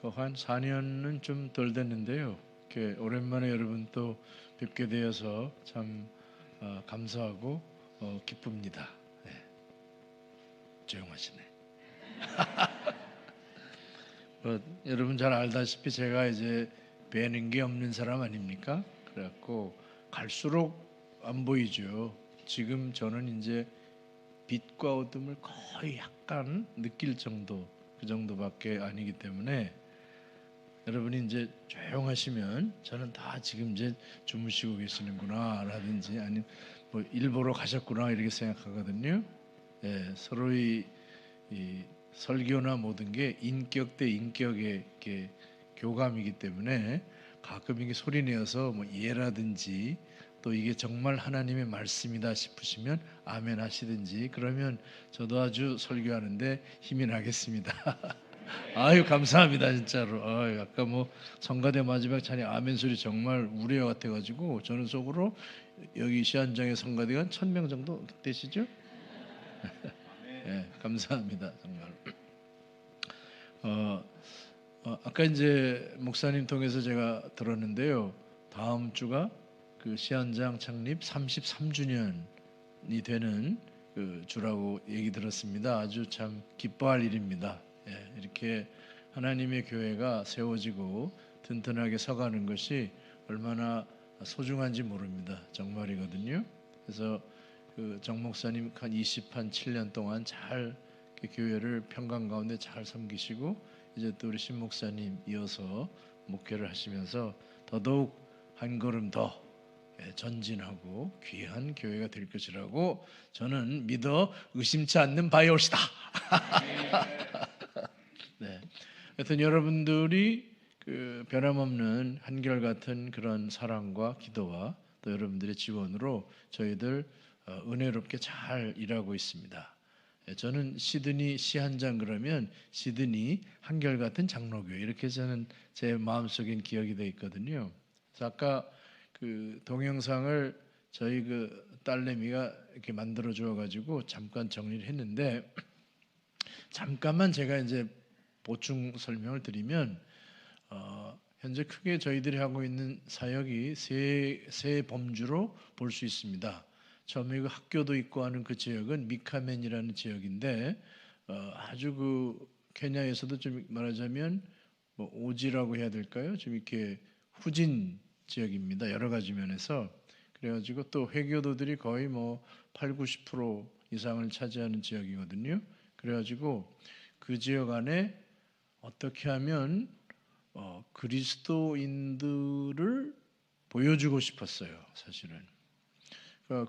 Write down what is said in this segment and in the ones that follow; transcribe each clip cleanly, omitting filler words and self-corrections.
한 4년은 좀 덜 됐는데요. 이렇게 오랜만에 여러분 또 뵙게 되어서 참 감사하고 기쁩니다. 네. 조용하시네. 여러분 잘 알다시피 제가 이제 배는 게 없는 사람 아닙니까? 그래갖고 갈수록 안 보이죠. 지금 저는 이제 빛과 어둠을 거의 약간 느낄 정도, 그 정도밖에 아니기 때문에 여러분이 이제 조용하시면 저는 다 지금 이제 주무시고 계시는구나 라든지 아니면 뭐 일보러 가셨구나 이렇게 생각하거든요. 예, 서로의 이 설교나 모든 게 인격 대 인격의 이렇게 교감이기 때문에 가끔 이게 소리 내어서 뭐 예라든지 또 이게 정말 하나님의 말씀이다 싶으시면 아멘 하시든지 그러면 저도 아주 설교하는데 힘이 나겠습니다. 아유 감사합니다 진짜로. 아유 아까 뭐 성가대 마지막 찬양 아멘 소리 정말 우레와 같아가지고 저는 속으로 여기 시안장의 성가대가 1,000명 정도 되시죠? 예, 감사합니다 정말. 아까 이제 목사님 통해서 제가 들었는데요. 다음 주가 그 시안장 창립 33주년이 되는 그 주라고 얘기 들었습니다. 아주 참 기뻐할 일입니다. 예, 이렇게 하나님의 교회가 세워지고 튼튼하게 서가는 것이 얼마나 소중한지 모릅니다. 정말이거든요. 그래서 그 정 목사님 한 27년 동안 잘 교회를 평강 가운데 잘 섬기시고 이제 또 우리 신 목사님 이어서 목회를 하시면서 더더욱 한 걸음 더 전진하고 귀한 교회가 될 것이라고 저는 믿어 의심치 않는 바이올시다. 네. 하여튼 여러분들이 그 변함없는 한결같은 그런 사랑과 기도와 또 여러분들의 지원으로 저희들 은혜롭게 잘 일하고 있습니다. 저는 시드니 시한장 그러면 시드니 한결같은 장로교회 이렇게 저는 제 마음속엔 기억이 돼 있거든요. 그래서 아까 그 동영상을 저희 그 딸내미가 이렇게 만들어 주어 가지고 잠깐 정리를 했는데 잠깐만 제가 이제 보충 설명을 드리면 현재 크게 저희들이 하고 있는 사역이 세 범주로 볼 수 있습니다. 처음에 그 학교도 있고 하는 그 지역은 미카멘이라는 지역인데 아주 그 케냐에서도 좀 말하자면 뭐 오지라고 해야 될까요? 좀 이렇게 후진 지역입니다. 여러 가지 면에서 그래가지고 또 회교도들이 거의 뭐 8, 90% 이상을 차지하는 지역이거든요. 그래가지고 그 지역 안에 어떻게 하면 그리스도인들을 보여주고 싶었어요. 사실은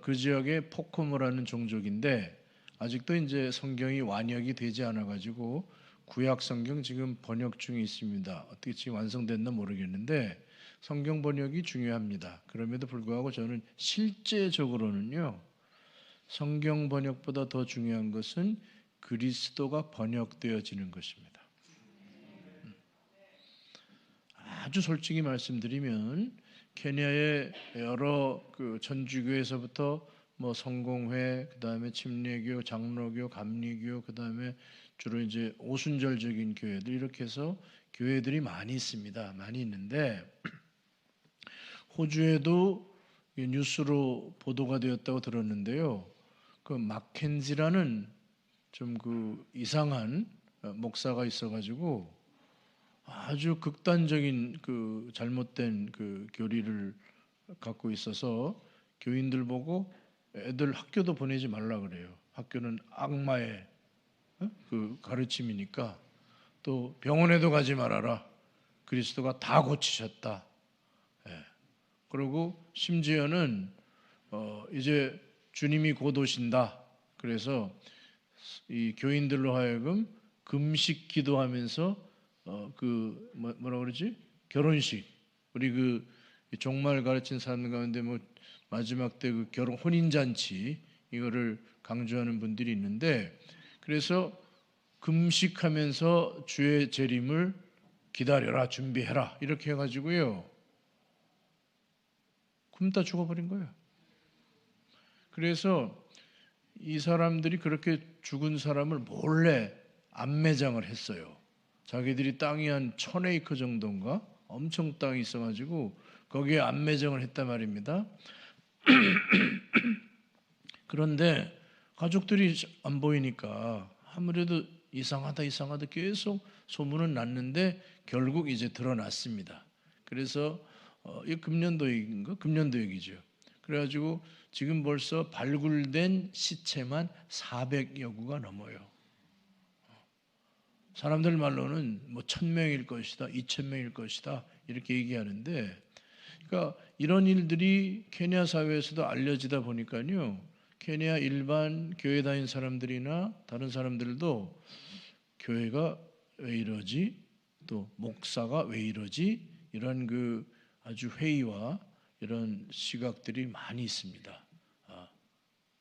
그 지역에 포코모라는 종족인데 아직도 이제 성경이 완역이 되지 않아 가지고 구약 성경 지금 번역 중에 있습니다. 어떻게 지금 완성됐나 모르겠는데 성경 번역이 중요합니다. 그럼에도 불구하고 저는 실제적으로는요 성경 번역보다 더 중요한 것은 그리스도가 번역되어지는 것입니다. 아주 솔직히 말씀드리면 케냐의 여러 그 천주교에서부터 뭐 성공회, 그다음에 침례교, 장로교, 감리교, 그다음에 주로 이제 오순절적인 교회들 이렇게 해서 교회들이 많이 있습니다. 많이 있는데 호주에도 뉴스로 보도가 되었다고 들었는데요. 그 마켄지라는 좀 그 이상한 목사가 있어가지고 아주 극단적인 그 잘못된 그 교리를 갖고 있어서 교인들 보고 애들 학교도 보내지 말라 그래요. 학교는 악마의 그 가르침이니까 또 병원에도 가지 말아라. 그리스도가 다 고치셨다. 예. 그리고 심지어는 이제 주님이 곧 오신다. 그래서 이 교인들로 하여금 금식 기도하면서 그 뭐라 그러지? 결혼식 우리 그 종말 가르친 사람 가운데 뭐 마지막 때 그 결혼 혼인 잔치 이거를 강조하는 분들이 있는데 그래서 금식하면서 주의 재림을 기다려라 준비해라 이렇게 해가지고요. 굶다 죽어버린 거예요. 그래서 이 사람들이 그렇게 죽은 사람을 몰래 안매장을 했어요. 자기들이 땅이 한 1000에이커 정도인가 엄청 땅이 있어가지고 거기에 안매장을 했단 말입니다. 그런데 가족들이 안 보이니까 아무래도 이상하다 계속 소문은 났는데 결국 이제 드러났습니다. 그래서 이 금년도액이죠. 그래가지고 지금 벌써 발굴된 시체만 400여 구가 넘어요. 사람들 말로는 뭐 1000명일 것이다, 2000명일 것이다 이렇게 얘기하는데, 그러니까 이런 일들이 케냐 사회에서도 알려지다 보니까요, 케냐 일반 교회 다닌 사람들이나 다른 사람들도 교회가 왜 이러지, 또 목사가 왜 이러지, 이런 그 아주 회의와 이런 시각들이 많이 있습니다.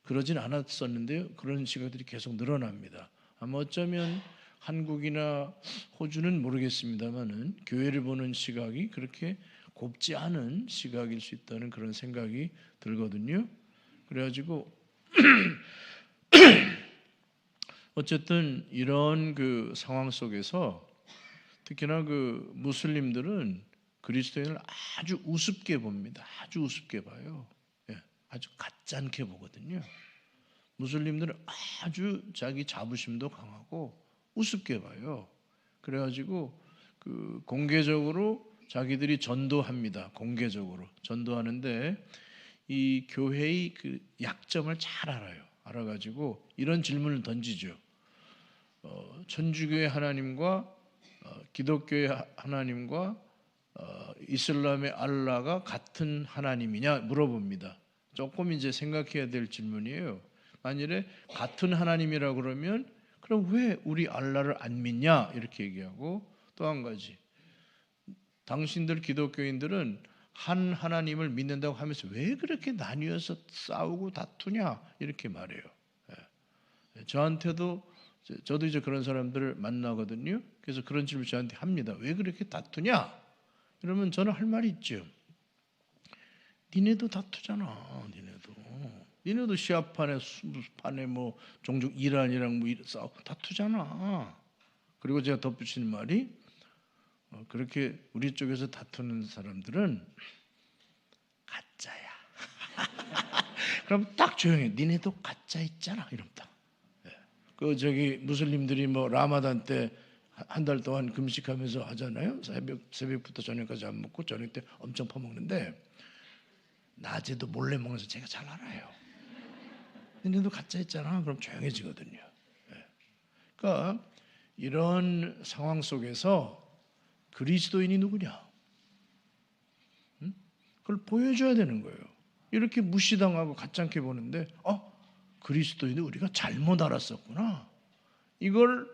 그러진 않았었는데요, 그런 시각들이 계속 늘어납니다. 아마 어쩌면 한국이나 호주는 모르겠습니다만은 교회를 보는 시각이 그렇게 곱지 않은 시각일 수 있다는 그런 생각이 들거든요. 그래가지고 어쨌든 이런 그 상황 속에서 특히나 그 무슬림들은 그리스도인을 아주 우습게 봅니다. 아주 우습게 봐요. 예, 아주 가짜게 보거든요. 무슬림들은 아주 자기 자부심도 강하고 우습게 봐요. 그래가지고 그 공개적으로 자기들이 전도합니다. 공개적으로 전도하는데 이 교회의 그 약점을 잘 알아요. 알아가지고 이런 질문을 던지죠. 천주교의 하나님과 기독교의 하나님과 이슬람의 알라가 같은 하나님이냐 물어봅니다. 조금 이제 생각해야 될 질문이에요. 만일에 같은 하나님이라 그러면 그럼 왜 우리 알라를 안 믿냐 이렇게 얘기하고, 또 한 가지, 당신들 기독교인들은 한 하나님을 믿는다고 하면서 왜 그렇게 나뉘어서 싸우고 다투냐 이렇게 말해요. 저한테도, 저도 이제 그런 사람들을 만나거든요. 그래서 그런 질문을 저한테 합니다. 왜 그렇게 다투냐? 그러면 저는 할 말이 있죠. 니네도 다투잖아. 니네도 시합판에 뭐 종족 이란이랑 뭐 싸우 다투잖아. 그리고 제가 덧붙이는 말이, 그렇게 우리 쪽에서 다투는 사람들은 가짜야. 그럼 딱 조용해. 니네도 가짜 있잖아. 이럽니다. 그 저기 무슬림들이 뭐 라마단 때 한 달 동안 금식하면서 하잖아요. 새벽부터 저녁까지 안 먹고 저녁 때 엄청 퍼먹는데 낮에도 몰래 먹어서 제가 잘 알아요. 니네도 가짜 있잖아. 그럼 조용해지거든요. 그러니까 이런 상황 속에서 그리스도인이 누구냐? 그걸 보여줘야 되는 거예요. 이렇게 무시당하고 가짜게 보는데 그리스도인을 우리가 잘못 알았었구나. 이걸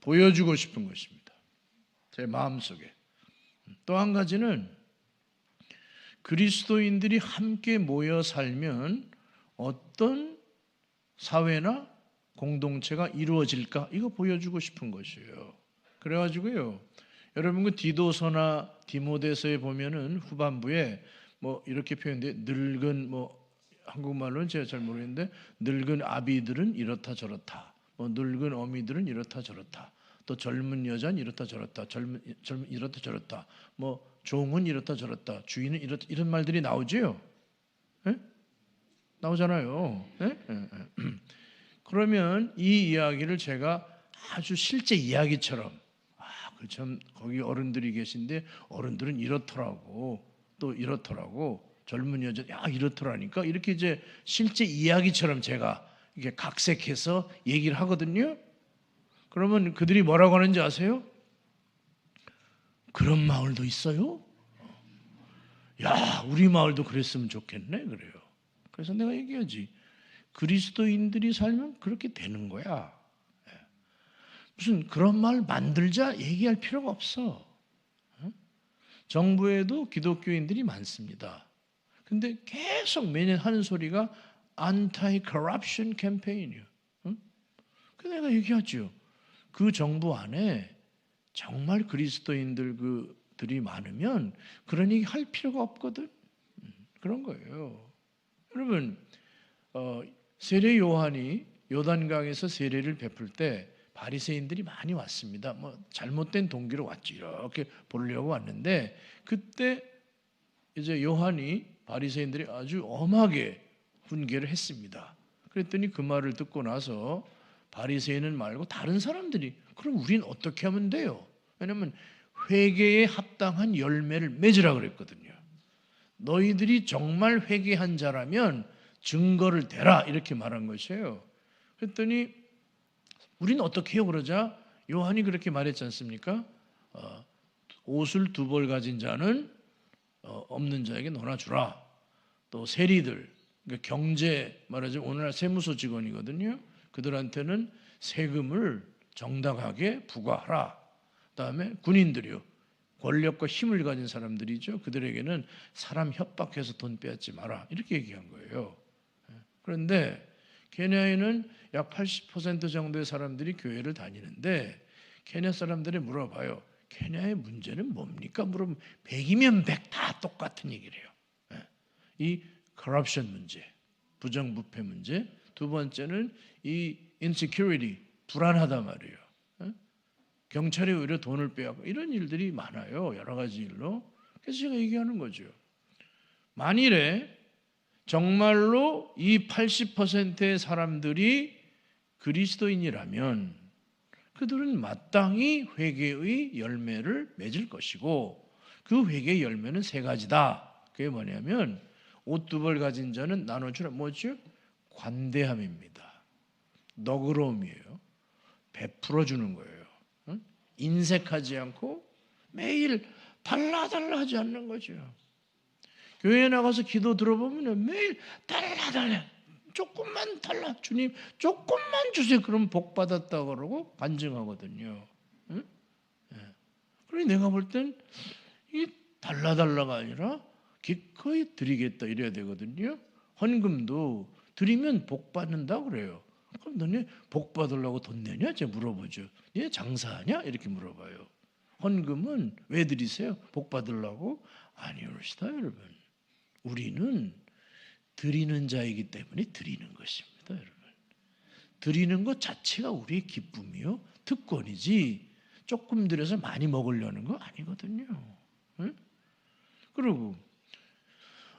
보여주고 싶은 것입니다. 제 마음속에. 또 한 가지는 그리스도인들이 함께 모여 살면 어떤 사회나 공동체가 이루어질까, 이거 보여주고 싶은 것이에요. 그래가지고요, 여러분 그 디도서나 디모데서에 보면은 후반부에 뭐 이렇게 표현돼, 늙은 뭐 한국말로는 제가 잘 모르겠는데 늙은 아비들은 이렇다 저렇다, 뭐 늙은 어미들은 이렇다 저렇다, 또 젊은 여자는 이렇다 저렇다, 젊은 이렇다 저렇다, 뭐 종은 이렇다 저렇다, 주인은 이렇다, 이런 말들이 나오지요. 예? 나오잖아요. 예? 그러면 이 이야기를 제가 아주 실제 이야기처럼, 참 거기 어른들이 계신데 어른들은 이렇더라고, 또 이렇더라고, 젊은 여자 이렇더라니까, 이렇게 이제 실제 이야기처럼 제가 이게 각색해서 얘기를 하거든요. 그러면 그들이 뭐라고 하는지 아세요? 그런 마을도 있어요? 야, 우리 마을도 그랬으면 좋겠네. 그래요. 그래서 내가 얘기하지, 그리스도인들이 살면 그렇게 되는 거야. 무슨 그런 말 만들자 얘기할 필요가 없어. 정부에도 기독교인들이 많습니다. 근데 계속 매년 하는 소리가 안타이 커럽션 캠페인이에요. 그래서 내가 얘기하죠. 그 정부 안에 정말 그리스도인들이 많으면 그런 얘기 할 필요가 없거든. 그런 거예요. 여러분, 세례 요한이 요단강에서 세례를 베풀 때 바리새인들이 많이 왔습니다. 뭐 잘못된 동기로 왔죠. 이렇게 보려고 왔는데 그때 이제 요한이 바리새인들이 아주 엄하게 훈계를 했습니다. 그랬더니 그 말을 듣고 나서 바리새인은 말고 다른 사람들이 그럼 우린 어떻게 하면 돼요? 왜냐하면 회개에 합당한 열매를 맺으라 그랬거든요. 너희들이 정말 회개한 자라면 증거를 대라 이렇게 말한 것이에요. 그랬더니 우리는 어떻게 해요? 그러자 요한이 그렇게 말했지 않습니까? 옷을 2벌 가진 자는 없는 자에게 너나 주라. 또 세리들, 그러니까 경제 말하자면 오늘날 세무서 직원이거든요. 그들한테는 세금을 정당하게 부과하라. 그다음에 군인들이요. 권력과 힘을 가진 사람들이죠. 그들에게는 사람 협박해서 돈 빼앗지 마라. 이렇게 얘기한 거예요. 그런데 케냐에는 약 80% 정도의 사람들이 교회를 다니는데 케냐 사람들이 물어봐요. 케냐의 문제는 뭡니까? 물으면 100이면 100 다 똑같은 얘기를 해요. 이 corruption 문제, 부정부패 문제. 두 번째는 이 insecurity, 불안하다 말이에요. 경찰이 오히려 돈을 빼앗고 이런 일들이 많아요. 여러 가지 일로. 그래서 제가 얘기하는 거죠. 만일에 정말로 이 80%의 사람들이 그리스도인이라면 그들은 마땅히 회개의 열매를 맺을 것이고 그 회개의 열매는 3가지다. 그게 뭐냐면 옷 2벌 가진 자는 나눠주라. 뭐죠? 관대함입니다. 너그러움이에요. 베풀어 주는 거예요. 인색하지 않고 매일 달라달라 하지 않는 거죠. 교회에 나가서 기도 들어보면 매일 달라달라 조금만 달라 주님 조금만 주세요. 그럼 복 받았다 그러고 간증하거든요. 응? 그러니 내가 볼 땐 이 달라달라가 아니라 기꺼이 드리겠다 이래야 되거든요. 헌금도 드리면 복 받는다 그래요. 그럼 너네 복 받으려고 돈 내냐? 제가 물어보죠. 얘 장사하냐? 이렇게 물어봐요. 헌금은 왜 드리세요? 복 받으려고? 아니오시다 여러분. 우리는 드리는 자이기 때문에 드리는 것입니다, 여러분. 드리는 것 자체가 우리의 기쁨이요, 특권이지 조금 드려서 많이 먹으려는 거 아니거든요. 응? 그리고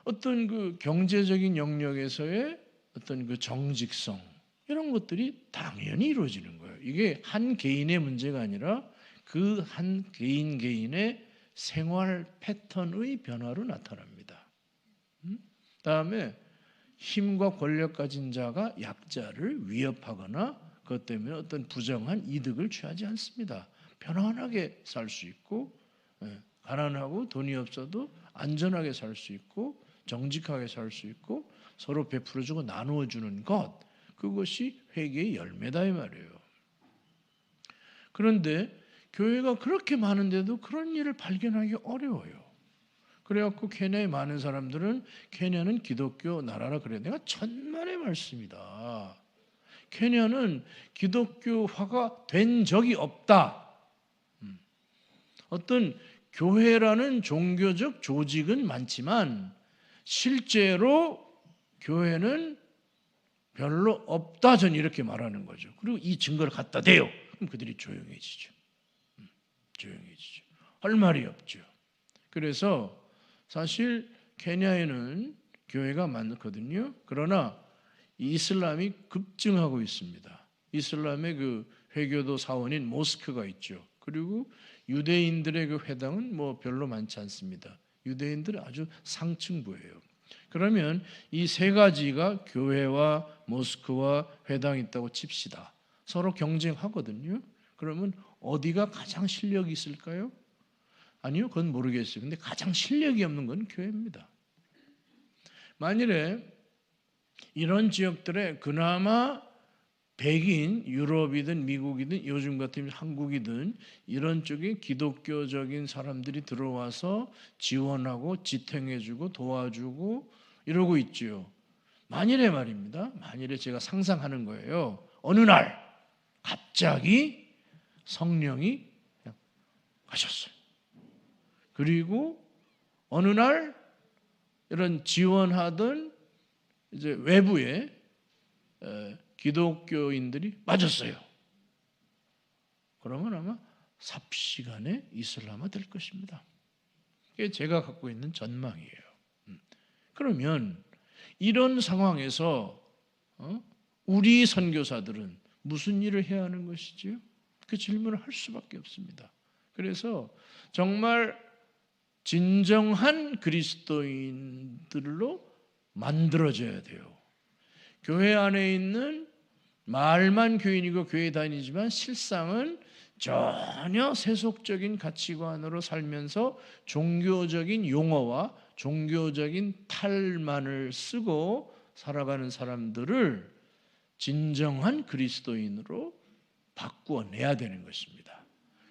어떤 그 경제적인 영역에서의 어떤 그 정직성 이런 것들이 당연히 이루어지는 거예요. 이게 한 개인의 문제가 아니라 그 한 개인의 생활 패턴의 변화로 나타납니다. 다음에 힘과 권력 가진 자가 약자를 위협하거나 그것 때문에 어떤 부정한 이득을 취하지 않습니다. 편안하게 살 수 있고 가난하고 돈이 없어도 안전하게 살 수 있고 정직하게 살 수 있고 서로 베풀어주고 나누어주는 것, 그것이 회개의 열매다 이 말이에요. 그런데 교회가 그렇게 많은데도 그런 일을 발견하기 어려워요. 그래갖고 케냐의 많은 사람들은 케냐는 기독교 나라라 그래요. 내가 천만의 말씀이다. 케냐는 기독교화가 된 적이 없다. 어떤 교회라는 종교적 조직은 많지만 실제로 교회는 별로 없다. 저는 이렇게 말하는 거죠. 그리고 이 증거를 갖다 대요. 그럼 그들이 조용해지죠. 조용해지죠. 할 말이 없죠. 그래서 사실 케냐에는 교회가 많거든요. 그러나 이슬람이 급증하고 있습니다. 이슬람의 그 회교도 사원인 모스크가 있죠. 그리고 유대인들의 그 회당은 뭐 별로 많지 않습니다. 유대인들은 아주 상층부예요. 그러면 이 3가지가 교회와 모스크와 회당이 있다고 칩시다. 서로 경쟁하거든요. 그러면 어디가 가장 실력이 있을까요? 아니요, 그건 모르겠어요. 근데 가장 실력이 없는 건 교회입니다. 만일에 이런 지역들에 그나마 백인, 유럽이든 미국이든 요즘 같은 한국이든 이런 쪽에 기독교적인 사람들이 들어와서 지원하고 지탱해주고 도와주고 이러고 있죠. 만일에 말입니다. 만일에 제가 상상하는 거예요. 어느 날 갑자기 성령이 그냥 가셨어요. 그리고 어느 날 이런 지원하던 이제 외부에 기독교인들이 빠졌어요. 그러면 아마 삽시간에 이슬람화 될 것입니다. 이게 제가 갖고 있는 전망이에요. 그러면 이런 상황에서 우리 선교사들은 무슨 일을 해야 하는 것이지요? 그 질문을 할 수밖에 없습니다. 그래서 정말 진정한 그리스도인들로 만들어져야 돼요. 교회 안에 있는 말만 교인이고 교회 다니지만 실상은 전혀 세속적인 가치관으로 살면서 종교적인 용어와 종교적인 탈만을 쓰고 살아가는 사람들을 진정한 그리스도인으로 바꾸어내야 되는 것입니다.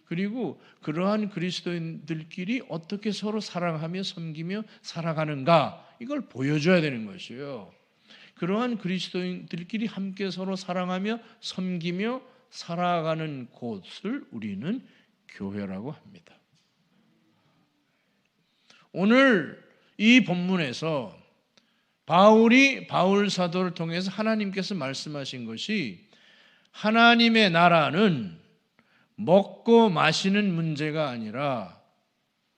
그리고 그러한 그리스도인들끼리 어떻게 서로 사랑하며 섬기며 살아가는가, 이걸 보여줘야 되는 것이에요. 그러한 그리스도인들끼리 함께 서로 사랑하며 섬기며 살아가는 곳을 우리는 교회라고 합니다. 오늘 이 본문에서 바울 사도를 통해서 하나님께서 말씀하신 것이, 하나님의 나라는 먹고 마시는 문제가 아니라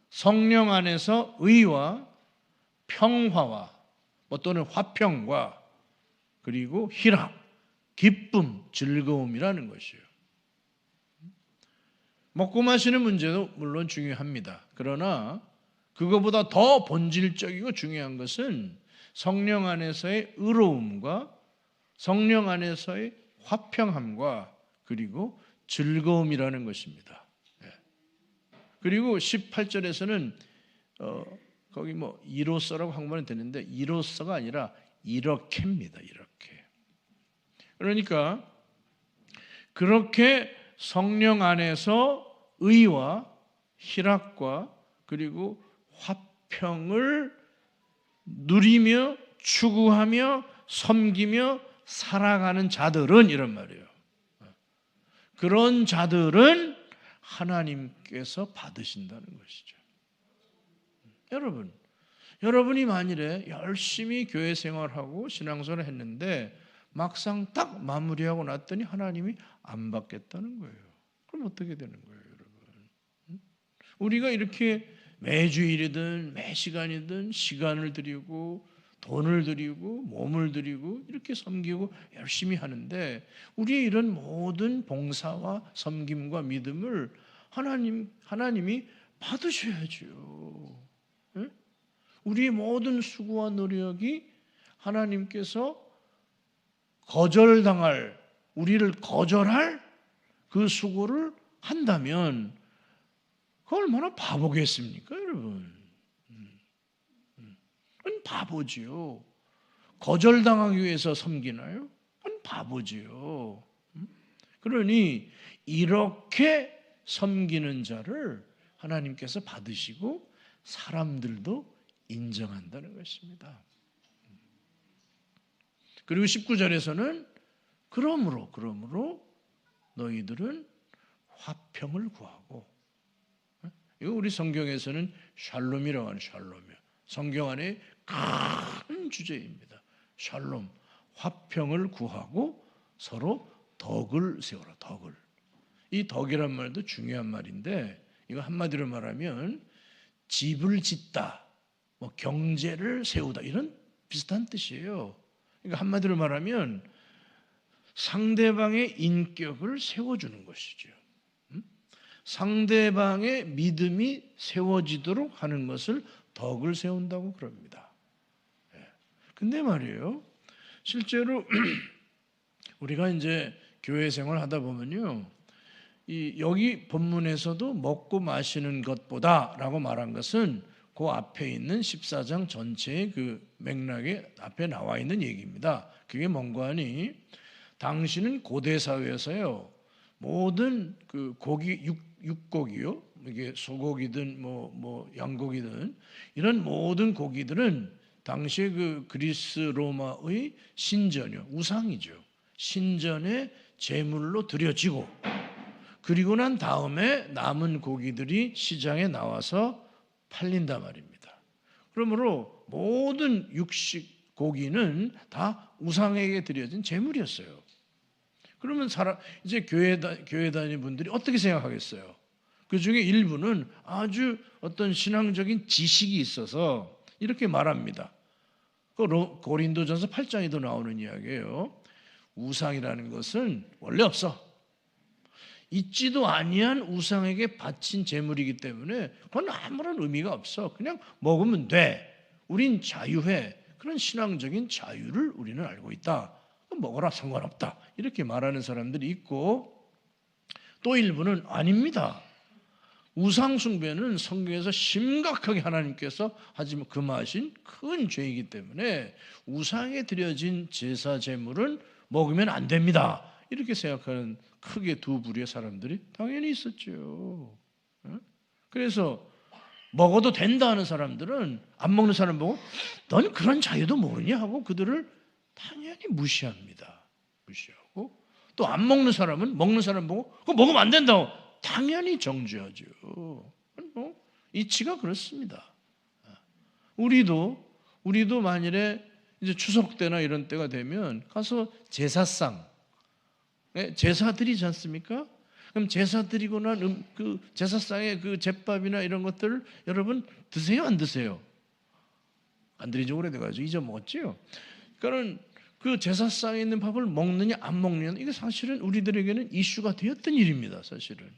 성령 안에서 의와 평화와 또는 화평과 그리고 희락, 기쁨, 즐거움이라는 것이에요. 먹고 마시는 문제도 물론 중요합니다. 그러나 그거보다 더 본질적이고 중요한 것은 성령 안에서의 의로움과 성령 안에서의 화평함과 그리고 즐거움이라는 것입니다. 그리고 18절에서는 거기 이로써라고 한번은 되는데 이로써가 아니라 이렇게입니다. 이렇게. 그러니까 그렇게 성령 안에서 의와 희락과 그리고 화평을 누리며 추구하며 섬기며 살아가는 자들은, 이런 말이에요. 그런 자들은 하나님께서 받으신다는 것이죠. 여러분이 만일에 열심히 교회 생활하고 신앙생활을 했는데 막상 딱 마무리하고 났더니 하나님이 안 받겠다는 거예요. 그럼 어떻게 되는 거예요, 여러분? 우리가 이렇게 매주일이든 매시간이든 시간을 들이고 돈을 들이고 몸을 들이고 이렇게 섬기고 열심히 하는데, 우리의 이런 모든 봉사와 섬김과 믿음을 하나님이 받으셔야죠. 우리의 모든 수고와 노력이 하나님께서 우리를 거절할 그 수고를 한다면 그 얼마나 바보겠습니까, 여러분? 그건 바보지요. 거절당하기 위해서 섬기나요? 그건 바보지요. 그러니 이렇게 섬기는 자를 하나님께서 받으시고 사람들도 인정한다는 것입니다. 그리고 19절에서는 그러므로 너희들은 화평을 구하고, 이거 우리 성경에서는 샬롬이라고 하는 샬롬이요. 성경 안에 큰 주제입니다. 샬롬, 화평을 구하고 서로 덕을 세워라. 덕을. 이 덕이란 말도 중요한 말인데, 이거 한마디로 말하면 집을 짓다, 경제를 세우다, 이런 비슷한 뜻이에요. 그러니까 한마디로 말하면 상대방의 인격을 세워주는 것이죠. 상대방의 믿음이 세워지도록 하는 것을 덕을 세운다고 그럽니다. 근데 말이에요, 실제로 우리가 이제 교회 생활 하다 보면요, 여기 본문에서도 먹고 마시는 것보다라고 말한 것은 그 앞에 있는 14장 전체의 그 맥락에 앞에 나와 있는 얘기입니다. 그게 뭔가 하니, 당시는 고대 사회에서요, 모든 그 고기, 육고기요, 이게 소고기든 양고기든 이런 모든 고기들은 당시에 그 그리스 로마의 신전이요, 우상이죠. 신전에 제물로 드려지고, 그리고 난 다음에 남은 고기들이 시장에 나와서 팔린단 말입니다. 그러므로 모든 육식 고기는 다 우상에게 드려진 제물이었어요. 그러면 이제 교회 다니는 분들이 어떻게 생각하겠어요? 그 중에 일부는 아주 어떤 신앙적인 지식이 있어서 이렇게 말합니다. 고린도전서 8장에도 나오는 이야기예요. 우상이라는 것은 원래 없어. 있지도 아니한 우상에게 바친 제물이기 때문에 그건 아무런 의미가 없어. 그냥 먹으면 돼. 우린 자유해. 그런 신앙적인 자유를 우리는 알고 있다. 먹어라, 상관없다. 이렇게 말하는 사람들이 있고, 또 일부는 아닙니다. 우상 숭배는 성경에서 심각하게 하나님께서 하지만 금하신 큰 죄이기 때문에 우상에 드려진 제사 제물은 먹으면 안 됩니다. 이렇게 생각하는 크게 두 부류의 사람들이 당연히 있었죠. 그래서 먹어도 된다 하는 사람들은 안 먹는 사람 보고 넌 그런 자유도 모르냐 하고 그들을 당연히 무시합니다. 무시하고 또 안 먹는 사람은 먹는 사람 보고 그거 먹으면 안 된다고 당연히 정죄하죠. 이치가 그렇습니다. 우리도 만일에 이제 추석 때나 이런 때가 되면 가서 제사상 제사 드리지 않습니까? 그럼 제사 드리고 난 그 제사상의 그 제밥이나 이런 것들을 여러분 드세요, 안 드세요? 안 드린 지 오래돼가지고 잊어먹었지요. 그러니까는 그 제사상에 있는 밥을 먹느냐 안 먹느냐 이게 사실은 우리들에게는 이슈가 되었던 일입니다. 사실은.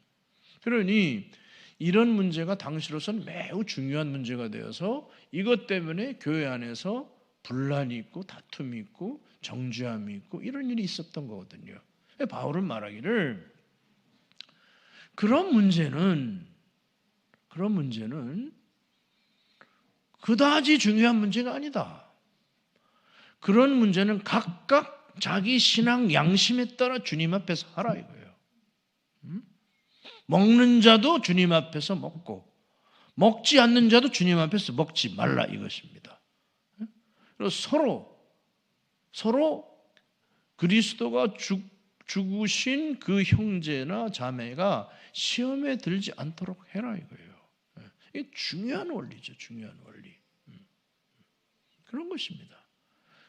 그러니 이런 문제가 당시로서는 매우 중요한 문제가 되어서 이것 때문에 교회 안에서 분란이 있고 다툼이 있고 정죄함이 있고 이런 일이 있었던 거거든요. 바울은 말하기를 그런 문제는 그다지 중요한 문제가 아니다. 그런 문제는 각각 자기 신앙 양심에 따라 주님 앞에서 하라 이거예요. 먹는 자도 주님 앞에서 먹고 먹지 않는 자도 주님 앞에서 먹지 말라 이것입니다. 그리고 서로 그리스도가 죽으신 그 형제나 자매가 시험에 들지 않도록 해라 이거예요. 이게 중요한 원리죠. 중요한 원리. 그런 것입니다.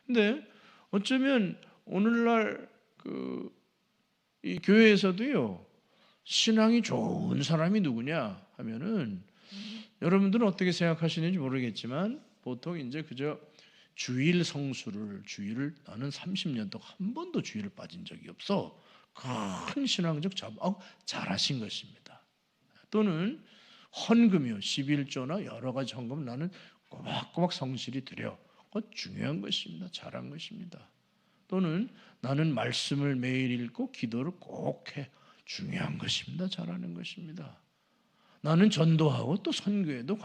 근데 어쩌면 오늘날 이 교회에서도요. 신앙이 좋은 사람이 누구냐 하면은 여러분들은 어떻게 생각하시는지 모르겠지만 보통 이제 그저 주일 나는 30년 동안 한 번도 주일을 빠진 적이 없어. 큰 신앙적 잘하신 것입니다. 또는 헌금이요 11조나 여러 가지 헌금 나는 꼬박꼬박 성실히 드려. 그거 중요한 것입니다. 잘한 것입니다. 또는 나는 말씀을 매일 읽고 기도를 꼭 해. 중요한 것입니다. 잘하는 것입니다. 나는 전도하고 또 선교에도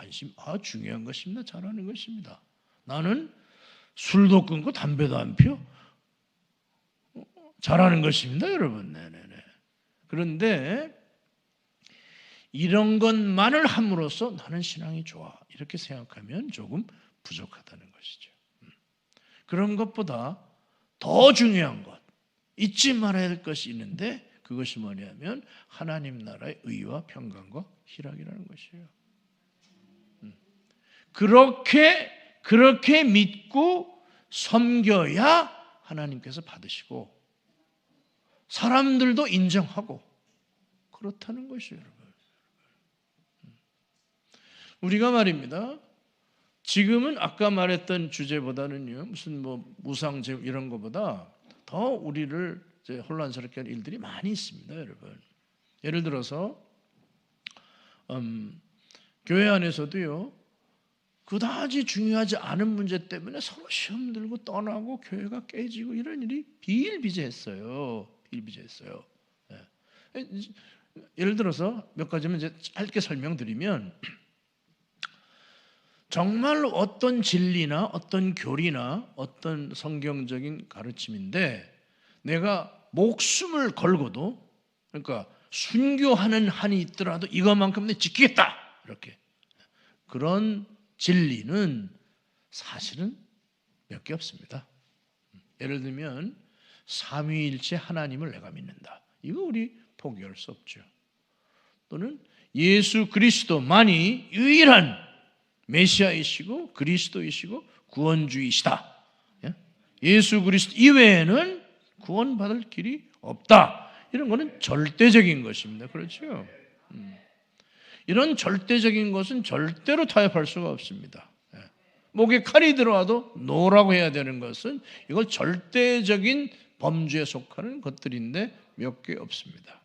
중요한 것입니다. 잘하는 것입니다. 나는 술도 끊고 담배도 안 피워. 잘하는 것입니다, 여러분. 네네네. 그런데 이런 것만을 함으로써 나는 신앙이 좋아. 이렇게 생각하면 조금 부족하다는 것이죠. 그런 것보다 더 중요한 것, 잊지 말아야 할 것이 있는데 그것이 뭐냐면 하나님 나라의 의와 평강과 희락이라는 것이에요. 그렇게 믿고 섬겨야 하나님께서 받으시고 사람들도 인정하고 그렇다는 것이에요, 여러분. 우리가 말입니다. 지금은 아까 말했던 주제보다는요, 무슨 무상 이런 것보다 더 우리를 이제 혼란스럽게 하는 일들이 많이 있습니다, 여러분. 예를 들어서 교회 안에서도요, 그다지 중요하지 않은 문제 때문에 서로 시험 들고 떠나고 교회가 깨지고 이런 일이 비일비재했어요. 예를 들어서 몇 가지만 이제 짧게 설명드리면 정말로 어떤 진리나 어떤 교리나 어떤 성경적인 가르침인데 내가 목숨을 걸고도 그러니까 순교하는 한이 있더라도 이것만큼 내 지키겠다 이렇게 그런 진리는 사실은 몇 개 없습니다. 예를 들면 삼위일체 하나님을 내가 믿는다. 이거 우리 포기할 수 없죠. 또는 예수 그리스도만이 유일한 메시아이시고 그리스도이시고 구원주이시다. 예수 그리스도 이외에는 구원받을 길이 없다. 이런 거는 절대적인 것입니다. 그렇죠? 이런 절대적인 것은 절대로 타협할 수가 없습니다. 목에 칼이 들어와도 노라고 해야 되는 것은 이거 절대적인 범주에 속하는 것들인데 몇 개 없습니다.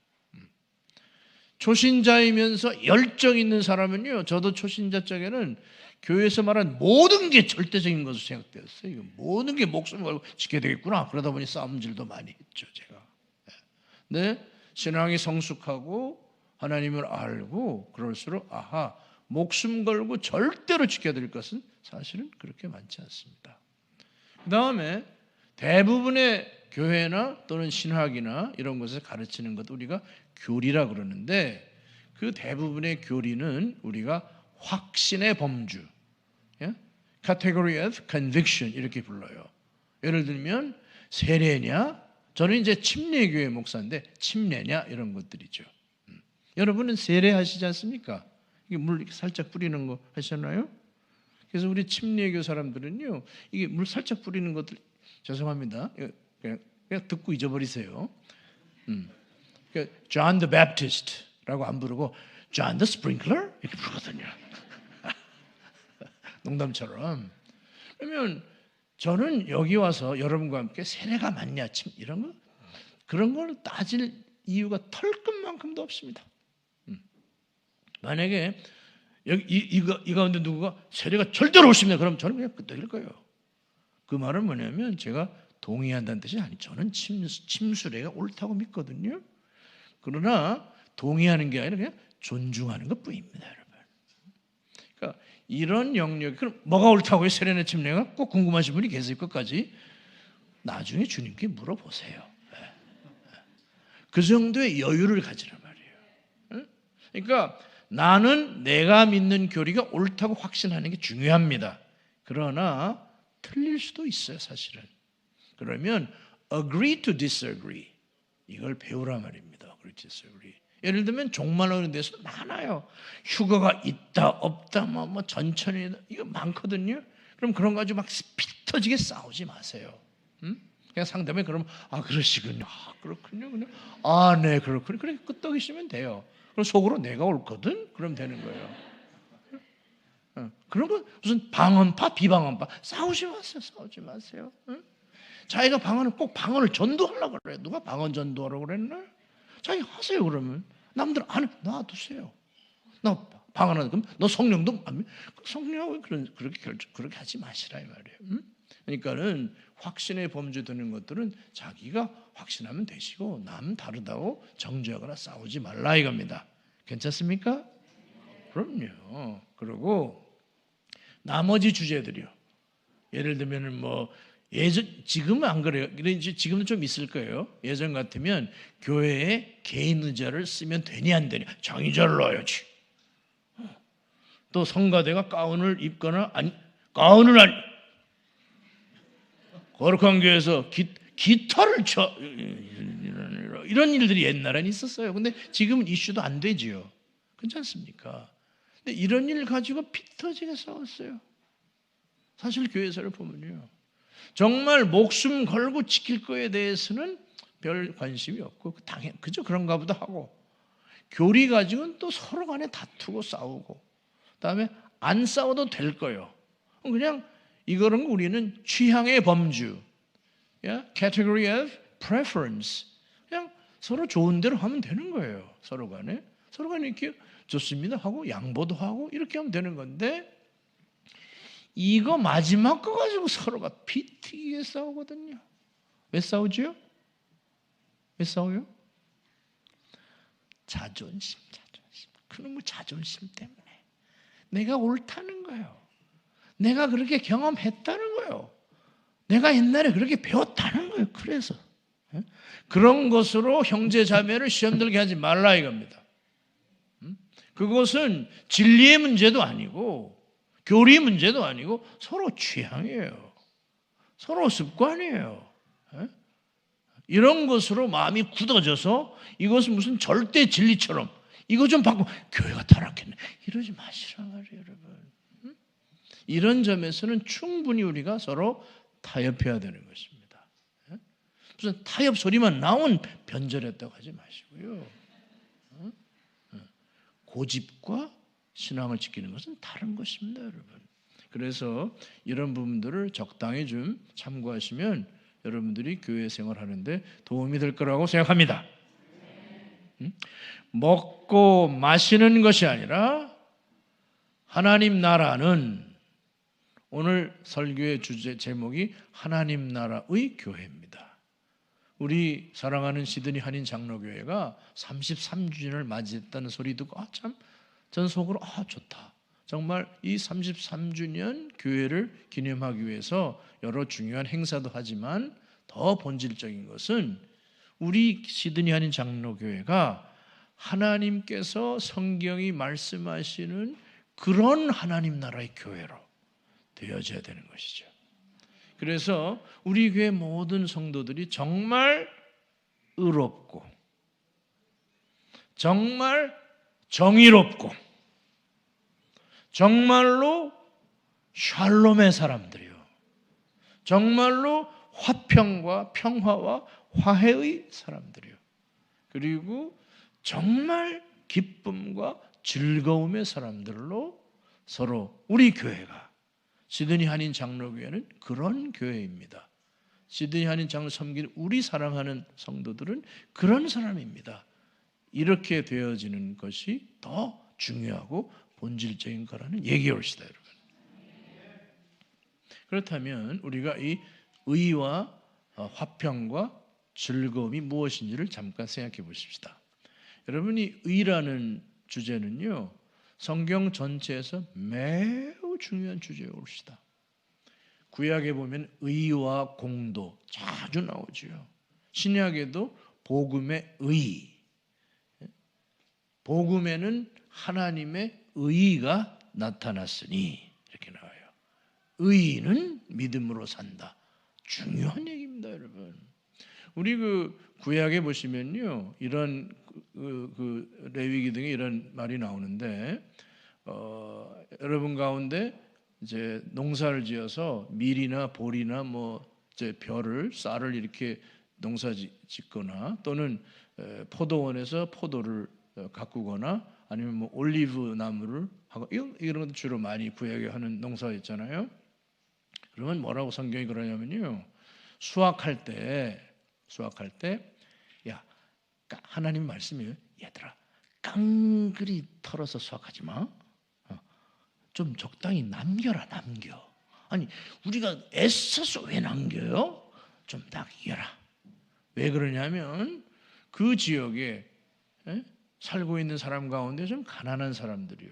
초신자이면서 열정 있는 사람은요, 저도 초신자 쪽에는 교회에서 말한 모든 게 절대적인 것으로 생각되었어요. 이거 모든 게 목숨을 걸고 지켜야 되겠구나. 그러다 보니 싸움질도 많이 했죠, 제가. 네, 신앙이 성숙하고 하나님을 알고 그럴수록 아하, 목숨 걸고 절대로 지켜야 될 것은 사실은 그렇게 많지 않습니다. 그 다음에 대부분의 교회나 또는 신학이나 이런 것을 가르치는 것 우리가 교리라 그러는데 그 대부분의 교리는 우리가 확신의 범주, category of conviction 이렇게 불러요. 예를 들면 세례냐, 저는 이제 침례교회 목사인데 침례냐 이런 것들이죠. 여러분은 세례하시지 않습니까? 이게 물 이렇게 살짝 뿌리는 거 하셨나요? 그래서 우리 침례교 사람들은요, 이게 물 살짝 뿌리는 것들 죄송합니다. 그냥 듣고 잊어버리세요. 그러니까 John the Baptist라고 안 부르고 John the Sprinkler 이렇게 부르거든요. 농담처럼. 그러면 저는 여기 와서 여러분과 함께 세례가 맞냐 이런 거 그런 걸 따질 이유가 털끝만큼도 없습니다. 만약에 여기 이 가운데 누구가 세례가 절대로 옳습니다. 그럼 저는 그냥 끄떡일 거예요. 그 말은 뭐냐면 제가 동의한다는 뜻이 아니죠. 저는 침수례가 옳다고 믿거든요. 그러나 동의하는 게 아니라 그냥 존중하는 것뿐입니다, 여러분. 그러니까 이런 영역, 그럼 뭐가 옳다고요? 세례나 침례가 꼭 궁금하신 분이 계실 것까지 나중에 주님께 물어보세요. 그 정도의 여유를 가지란 말이에요. 그러니까 나는 내가 믿는 교리가 옳다고 확신하는 게 중요합니다. 그러나 틀릴 수도 있어요, 사실은. 그러면 agree to disagree 이걸 배우라 말입니다. agree to disagree. 예를 들면 종말론에 대해서도 많아요. 휴거가 있다 없다 뭐 전천이 이거 많거든요. 그럼 그런 거 가지고 막 피 터지게 싸우지 마세요. 그냥 상대방이 그러면 그러시군요. 그렇군요. 그냥 네 그렇군요. 그렇게 끄떡이시면 돼요. 그럼 속으로 내가 옳거든? 그럼 되는 거예요. 그런 거 무슨 방언파 비방언파 싸우지 마세요. 자기가 방언을 꼭 방언을 전도하려고 그래. 누가 방언 전도하라고 그랬나? 자기 하세요. 그러면 남들 안 해. 놔두세요. 나 방언하는 그럼 너 성령도 안 믿? 성령은 그렇게 하지 마시라 이 말이에요. 그러니까는 확신의 범주 드는 것들은 자기가 확신하면 되시고 남 다르다고 정죄하거나 싸우지 말라 이겁니다. 괜찮습니까? 그럼요. 그리고 나머지 주제들이요. 예를 들면은 뭐 지금은 안 그래요. 지금은 좀 있을 거예요. 예전 같으면 교회에 개인 의자를 쓰면 되니 안 되니 장의자를 놔야지. 또 성가대가 가운을 입거나 가운을 거룩한 교회에서 기타를 쳐 이런 일들이 옛날에는 있었어요. 근데 지금은 이슈도 안 되지요. 괜찮습니까? 근데 이런 일 가지고 피 터지게 싸웠어요. 사실 교회사를 보면요. 정말 목숨 걸고 지킬 거에 대해서는 별 관심이 없고 그저 그런가 보다 하고 교리 가지고는 또 서로 간에 다투고 싸우고 그다음에 안 싸워도 될 거예요. 그냥 이거는 우리는 취향의 범주, category of preference. 그냥 서로 좋은 대로 하면 되는 거예요. 서로 간에 이렇게 좋습니다 하고 양보도 하고 이렇게 하면 되는 건데 이거 마지막 거 가지고 서로가 피 튀기게 싸우거든요. 왜 싸우죠? 왜 싸워요? 자존심. 그놈의 자존심 때문에 내가 옳다는 거예요. 내가 그렇게 경험했다는 거예요. 내가 옛날에 그렇게 배웠다는 거예요. 그래서 그런 것으로 형제 자매를 시험 들게 하지 말라 이겁니다. 그것은 진리의 문제도 아니고 교리 문제도 아니고 서로 취향이에요. 서로 습관이에요. 이런 것으로 마음이 굳어져서 이것은 무슨 절대 진리처럼 이거 좀 바꾸고 교회가 타락했네 이러지 마시란 말이에요, 여러분. 이런 점에서는 충분히 우리가 서로 타협해야 되는 것입니다. 무슨 타협 소리만 나온 변절했다고 하지 마시고요. 고집과 신앙을 지키는 것은 다른 것입니다, 여러분. 그래서 이런 부분들을 적당히 좀 참고하시면 여러분들이 교회 생활하는데 도움이 될 거라고 생각합니다. 먹고 마시는 것이 아니라 하나님 나라는, 오늘 설교의 주제 제목이 하나님 나라의 교회입니다. 우리 사랑하는 시드니 한인 장로교회가 33주년을 맞이했다는 소리 듣고 참 전 속으로 좋다. 정말 이 33주년 교회를 기념하기 위해서 여러 중요한 행사도 하지만 더 본질적인 것은 우리 시드니 한인 장로교회가 하나님께서 성경이 말씀하시는 그런 하나님 나라의 교회로 되어져야 되는 것이죠. 그래서 우리 교회 모든 성도들이 정말 의롭고 정말 정의롭고 정말로 샬롬의 사람들이요, 정말로 화평과 평화와 화해의 사람들이요, 그리고 정말 기쁨과 즐거움의 사람들로 서로 우리 교회가, 시드니 한인 장로교회는 그런 교회입니다. 시드니 한인 장로 섬기는 우리 사랑하는 성도들은 그런 사람입니다. 이렇게 되어지는 것이 더 중요하고 본질적인 거라는 얘기였습니다, 여러분. 그렇다면 우리가 이 의와 화평과 즐거움이 무엇인지를 잠깐 생각해 보십시다. 여러분이 의라는 주제는요, 성경 전체에서 매우 중요한 주제입니다. 구약에 보면 의와 공도 자주 나오죠. 신약에도 복음의 의, 복음에는 하나님의 의가 나타났으니 이렇게 나와요. 의는 믿음으로 산다. 중요한 얘기입니다, 여러분. 우리 구약에 보시면요, 이런 레위기 등에 이런 말이 나오는데, 여러분 가운데 이제 농사를 지어서 밀이나 보리나 이제 벼를, 쌀을 이렇게 농사 짓거나 또는 포도원에서 포도를 가꾸거나 아니면 올리브 나무를 하고 이런 것 주로 많이 구약에 하는 농사 있잖아요. 그러면 뭐라고 성경이 그러냐면요, 수확할 때 야, 하나님 말씀이에요. 얘들아, 깡그리 털어서 수확하지 마. 좀 적당히 남겨라. 아니, 우리가 애써서 왜 남겨요? 좀 남겨라. 왜 그러냐면 그 지역에 살고 있는 사람 가운데 좀 가난한 사람들이요,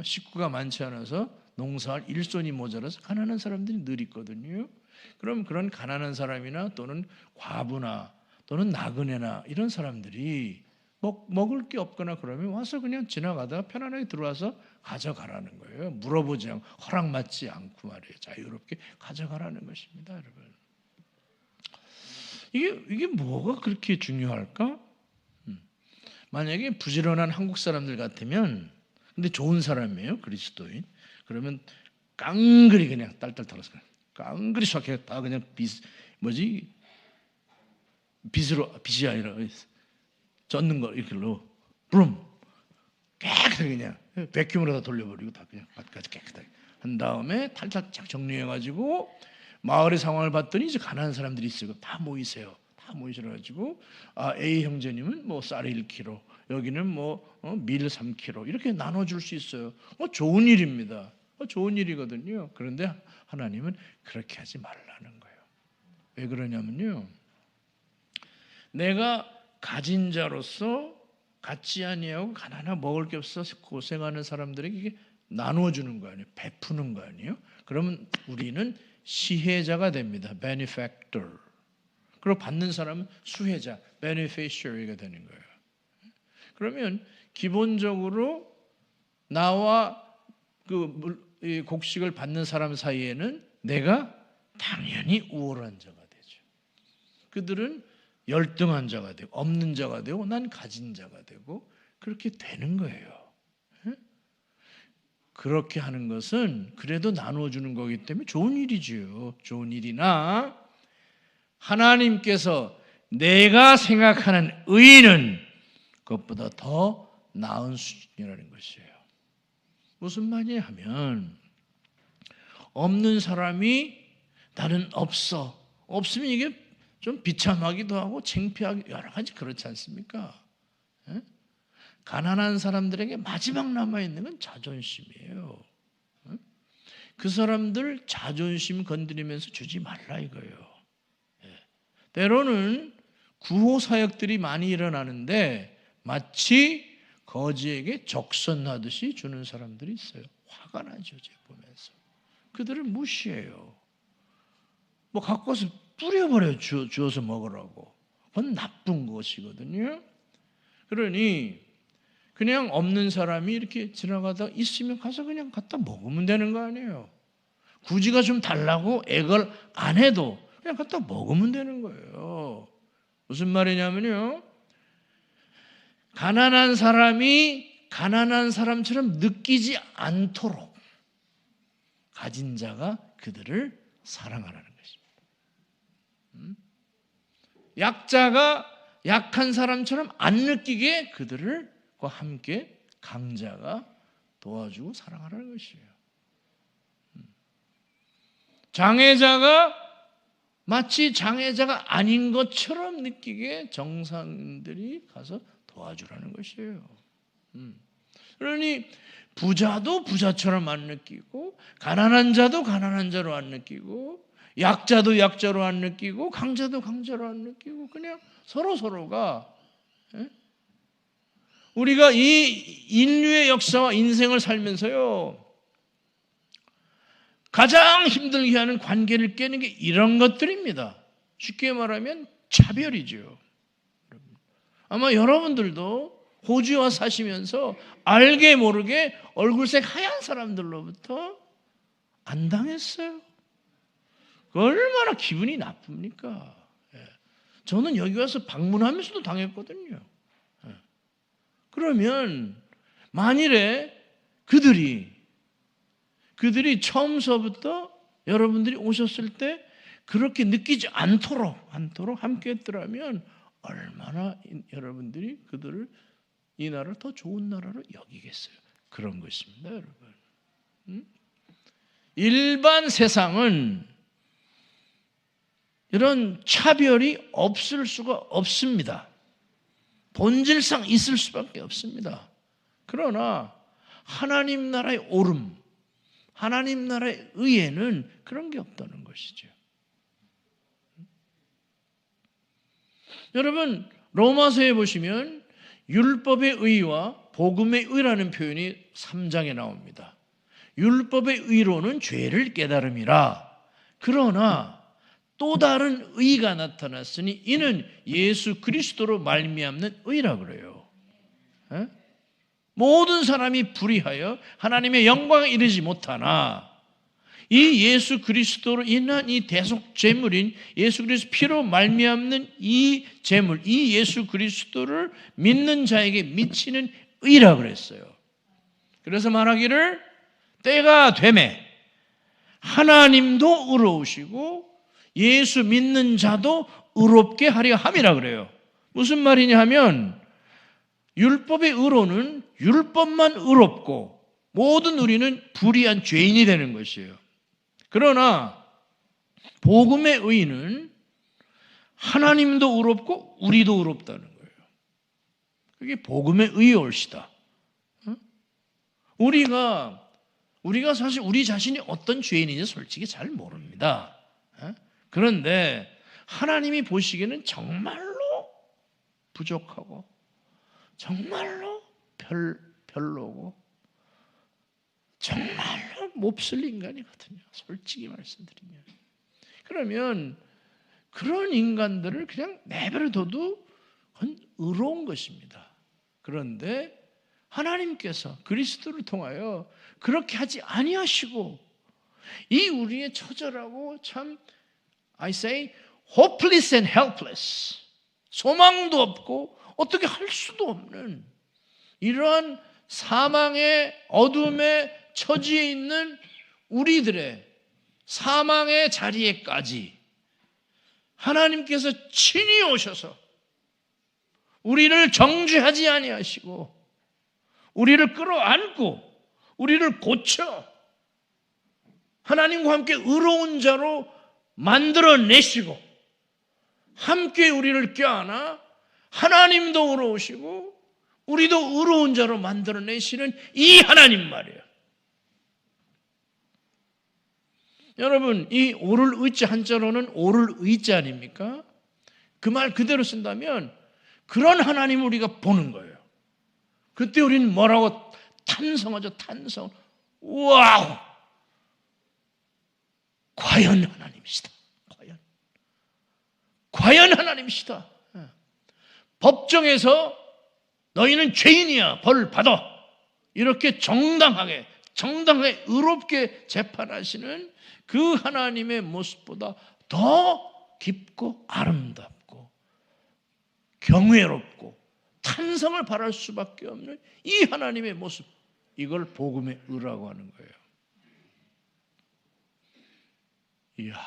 식구가 많지 않아서 농사할 일손이 모자라서 가난한 사람들이 늘 있거든요. 그럼 그런 가난한 사람이나 또는 과부나 또는 나그네나 이런 사람들이 먹을 게 없거나 그러면 와서 그냥 지나가다가 편안하게 들어와서 가져가라는 거예요. 물어보지 않고, 허락받지 않고 말이에요. 자유롭게 가져가라는 것입니다, 여러분. 이게 뭐가 그렇게 중요할까? 만약에 부지런한 한국 사람들 같으면, 근데 좋은 사람이에요, 그리스도인. 그러면 깡그리 그냥 딸딸 털어서 깡그리 수확해 다 그냥 빗이 아니라 젓는 거 이렇게 넣어, 브룸 깨끗하게 그냥 백큐으로 다 돌려버리고 다 그냥 밭까지 깨끗하게 한 다음에 탈탈 쫙 정리해가지고 마을의 상황을 봤더니 이제 가난한 사람들이 있어요. 다 모이세요. 다 모이셔가지고 A 형제님은 쌀 1kg, 여기는 밀 3kg 이렇게 나눠줄 수 있어요. 좋은 일입니다. 좋은 일이거든요. 그런데 하나님은 그렇게 하지 말라는 거예요. 왜 그러냐면요, 내가 가진 자로서 갖지 아니하고 가난하고 먹을 게 없어서 고생하는 사람들에게 이게 나눠주는 거 아니에요? 베푸는 거 아니에요? 그러면 우리는 시혜자가 됩니다. benefactor. 그리고 받는 사람은 수혜자, beneficiary가 되는 거예요. 그러면 기본적으로 나와 이 곡식을 받는 사람 사이에는 내가 당연히 우월한 자가 되죠. 그들은 열등한 자가 되고 없는 자가 되고 난 가진 자가 되고 그렇게 되는 거예요. 그렇게 하는 것은 그래도 나눠주는 거기 때문에 좋은 일이지요. 좋은 일이나 하나님께서 내가 생각하는 의의는 그것보다 더 나은 수준이라는 것이에요. 무슨 말이냐 하면 없는 사람이 나는 없어. 없으면 이게 좀 비참하기도 하고 창피하기도 여러 가지 그렇지 않습니까? 예? 가난한 사람들에게 마지막 남아있는 건 자존심이에요. 예? 그 사람들 자존심 건드리면서 주지 말라 이거예요. 예. 때로는 구호 사역들이 많이 일어나는데 마치 거지에게 적선하듯이 주는 사람들이 있어요. 화가 나죠, 제가 보면서. 그들을 무시해요. 뭐 갖고 와서 뿌려버려요. 주워서 먹으라고. 그건 나쁜 것이거든요. 그러니 그냥 없는 사람이 이렇게 지나가다 있으면 가서 그냥 갖다 먹으면 되는 거 아니에요. 굳이가 좀 달라고 애걸 안 해도 그냥 갖다 먹으면 되는 거예요. 무슨 말이냐면요. 가난한 사람이 가난한 사람처럼 느끼지 않도록 가진 자가 그들을 사랑하라는 것입니다. 약자가 약한 사람처럼 안 느끼게 그들과 함께 강자가 도와주고 사랑하라는 것이에요. 장애자가 마치 장애자가 아닌 것처럼 느끼게 정상인들이 가서 도와주라는 것이에요. 그러니 부자도 부자처럼 안 느끼고 가난한 자도 가난한 자로 안 느끼고 약자도 약자로 안 느끼고 강자도 강자로 안 느끼고 그냥 서로가 우리가 이 인류의 역사와 인생을 살면서요 가장 힘들게 하는 관계를 깨는 게 이런 것들입니다. 쉽게 말하면 차별이죠. 아마 여러분들도 호주와 사시면서 알게 모르게 얼굴색 하얀 사람들로부터 안 당했어요. 얼마나 기분이 나쁩니까? 저는 여기 와서 방문하면서도 당했거든요. 그러면 만일에 그들이 처음서부터 여러분들이 오셨을 때 그렇게 느끼지 않도록 함께 했더라면 얼마나 여러분들이 그들을 이 나라를 더 좋은 나라로 여기겠어요. 그런 것입니다, 여러분. 일반 세상은 이런 차별이 없을 수가 없습니다. 본질상 있을 수밖에 없습니다. 그러나 하나님 나라의 옳음, 하나님 나라의 의에는 그런 게 없다는 것이죠. 여러분 로마서에 보시면 율법의 의와 복음의 의라는 표현이 3장에 나옵니다. 율법의 의로는 죄를 깨달음이라. 그러나 또 다른 의가 나타났으니 이는 예수 그리스도로 말미암는 의라 그래요. 모든 사람이 불의하여 하나님의 영광에 이르지 못하나 이 예수 그리스도로 인한 이 대속 제물인 예수 그리스도 피로 말미암는 이 제물, 이 예수 그리스도를 믿는 자에게 미치는 의라 그랬어요. 그래서 말하기를 때가 되매 하나님도 의로우시고 예수 믿는 자도 의롭게 하려 함이라 그래요. 무슨 말이냐 하면 율법의 의로는 율법만 의롭고 모든 우리는 불의한 죄인이 되는 것이에요. 그러나 복음의 의는 하나님도 의롭고 우리도 의롭다는 거예요. 그게 복음의 의의 옳시다. 우리가 사실 우리 자신이 어떤 죄인인지 솔직히 잘 모릅니다. 그런데 하나님이 보시기에는 정말로 부족하고 정말로 별로고 정말로 몹쓸 인간이거든요. 솔직히 말씀드리면. 그러면 그런 인간들을 그냥 내버려둬도 그건 의로운 것입니다. 그런데 하나님께서 그리스도를 통하여 그렇게 하지 아니하시고 이 우리의 처절하고 참 I say hopeless and helpless 소망도 없고 어떻게 할 수도 없는 이러한 사망의 어둠의 처지에 있는 우리들의 사망의 자리에까지 하나님께서 친히 오셔서 우리를 정죄하지 아니하시고 우리를 끌어안고 우리를 고쳐 하나님과 함께 의로운 자로 만들어내시고 함께 우리를 껴안아 하나님도 의로우시고 우리도 의로운 자로 만들어내시는 이 하나님 말이에요. 여러분, 이 오를 의자 한자로는 오를 의자 아닙니까? 그 말 그대로 쓴다면 그런 하나님을 우리가 보는 거예요. 그때 우리는 뭐라고 탄성하죠? 탄성. 와우! 과연 하나님이시다. 과연 하나님이시다. 법정에서 너희는 죄인이야. 벌 받아. 이렇게 정당하게 의롭게 재판하시는 그 하나님의 모습보다 더 깊고 아름답고 경외롭고 탄성을 바랄 수밖에 없는 이 하나님의 모습, 이걸 복음의 의라고 하는 거예요. 이야,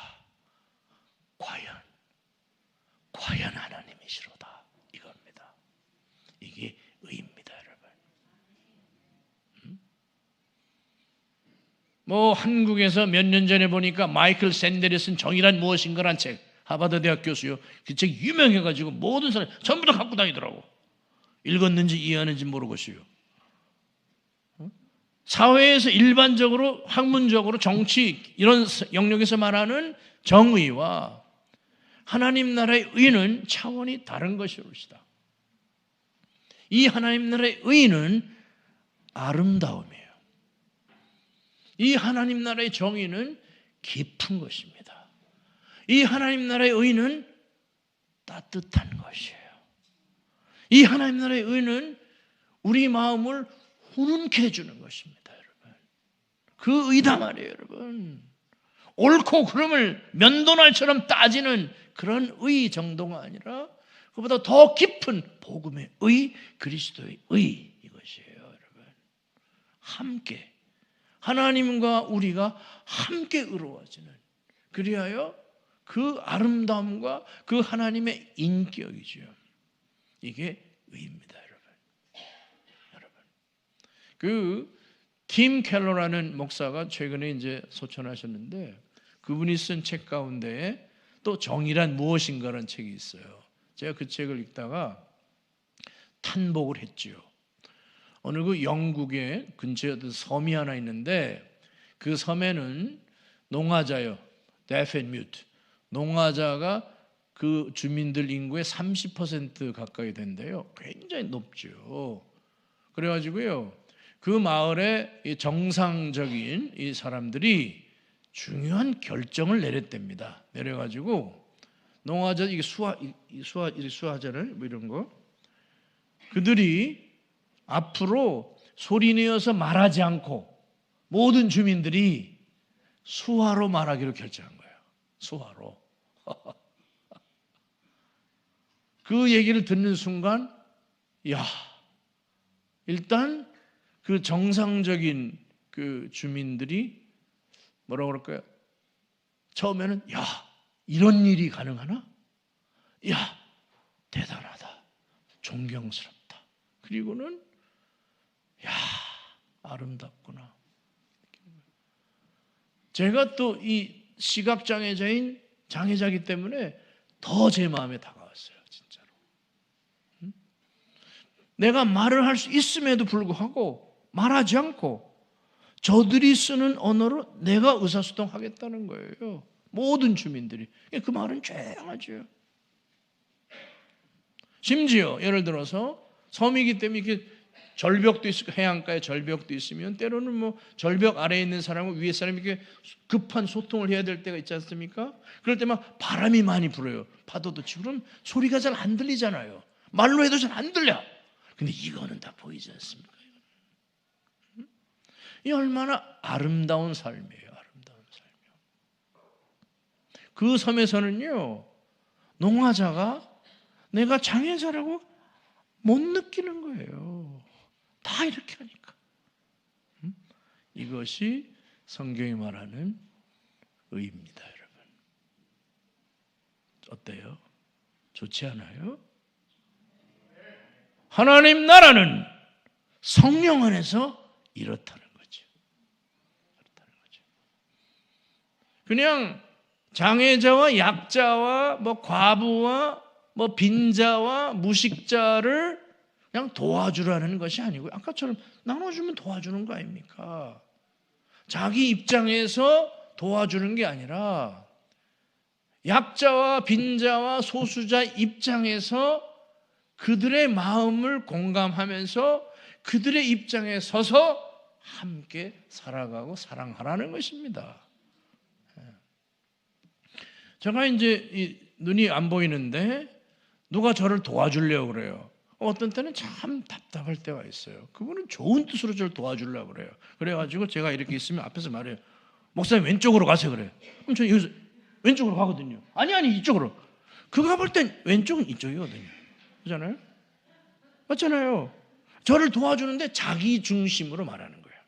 과연 하나님이시로다 이겁니다. 이게 의입니다, 여러분. 뭐 한국에서 몇 년 전에 보니까 마이클 샌델이 쓴 정의란 무엇인가란 책, 하버드 대학 교수요. 그 책 유명해가지고 모든 사람 전부 다 갖고 다니더라고. 읽었는지 이해하는지 모르겠어요. 사회에서 일반적으로 학문적으로 정치 이런 영역에서 말하는 정의와 하나님 나라의 의는 차원이 다른 것이옵시다. 이 하나님 나라의 의는 아름다움이에요. 이 하나님 나라의 정의는 깊은 것입니다. 이 하나님 나라의 의는 따뜻한 것이에요. 이 하나님 나라의 의는 우리 마음을 훈훈케 해주는 것입니다, 여러분. 그 의다 말이에요, 여러분. 옳고 그름을 면도날처럼 따지는 그런 의 정도가 아니라 그보다 더 깊은 복음의 의, 그리스도의 의, 이것이에요, 여러분. 함께 하나님과 우리가 함께 의로워지는, 그리하여 그 아름다움과 그 하나님의 인격이죠. 이게 의입니다, 여러분. 팀 켈러라는 목사가 최근에 이제 소천하셨는데 그분이 쓴 책 가운데 또 정의란 무엇인가라는 책이 있어요. 제가 그 책을 읽다가 탄복을 했지요. 어느 그 영국의 근처에 어떤 섬이 하나 있는데 그 섬에는 농아자요, deaf and mute, 농아자가 그 주민들 인구의 30% 가까이 된대요. 굉장히 높죠. 그래가지고요, 그 마을에 이 정상적인 이 사람들이 중요한 결정을 내렸답니다. 내려가지고 농아자 이게 수화잖아요, 뭐 이런 거. 그들이 앞으로 소리 내어서 말하지 않고 모든 주민들이 수화로 말하기로 결정한 거예요. 수화로. 그 얘기를 듣는 순간, 야, 일단 그 정상적인 그 주민들이 뭐라고 그럴까요? 처음에는 야, 이런 일이 가능하나? 야, 대단하다, 존경스럽다. 그리고는 야, 아름답구나. 제가 또 이 시각장애자인 장애자이기 때문에 더 제 마음에 다가왔어요, 진짜로. 내가 말을 할 수 있음에도 불구하고 말하지 않고 저들이 쓰는 언어로 내가 의사소통하겠다는 거예요. 모든 주민들이. 그 말은 쬐하죠. 심지어 예를 들어서 섬이기 때문에 이렇게 절벽도 있고 해안가에 절벽도 있으면 때로는 뭐 절벽 아래에 있는 사람과 위에 사람이 이렇게 급한 소통을 해야 될 때가 있지 않습니까? 그럴 때 막 바람이 많이 불어요. 파도도 치고 그럼 소리가 잘 안 들리잖아요. 말로 해도 잘 안 들려. 근데 이거는 다 보이지 않습니까? 이 얼마나 아름다운 삶이에요. 아름다운 삶이요. 그 섬에서는요, 농아자가 내가 장애자라고 못 느끼는 거예요. 다 이렇게 하니까. 이것이 성경이 말하는 의입니다, 여러분. 어때요? 좋지 않아요? 하나님 나라는 성령 안에서 이렇다는 거죠. 그냥 장애자와 약자와 뭐 과부와 뭐 빈자와 무식자를 그냥 도와주라는 것이 아니고 아까처럼 나눠주면 도와주는 거 아닙니까? 자기 입장에서 도와주는 게 아니라 약자와 빈자와 소수자 입장에서 그들의 마음을 공감하면서 그들의 입장에 서서 함께 살아가고 사랑하라는 것입니다. 제가 이제 눈이 안 보이는데 누가 저를 도와주려고 그래요. 어떤 때는 참 답답할 때가 있어요. 그분은 좋은 뜻으로 저를 도와주려고 그래요. 그래가지고 제가 이렇게 있으면 앞에서 말해요. 목사님 왼쪽으로 가세요 그래요. 그럼 저 여기서 왼쪽으로 가거든요. 아니 이쪽으로. 그가 볼 땐 왼쪽은 이쪽이거든요. 그렇잖아요? 맞잖아요. 저를 도와주는데 자기 중심으로 말하는 거예요.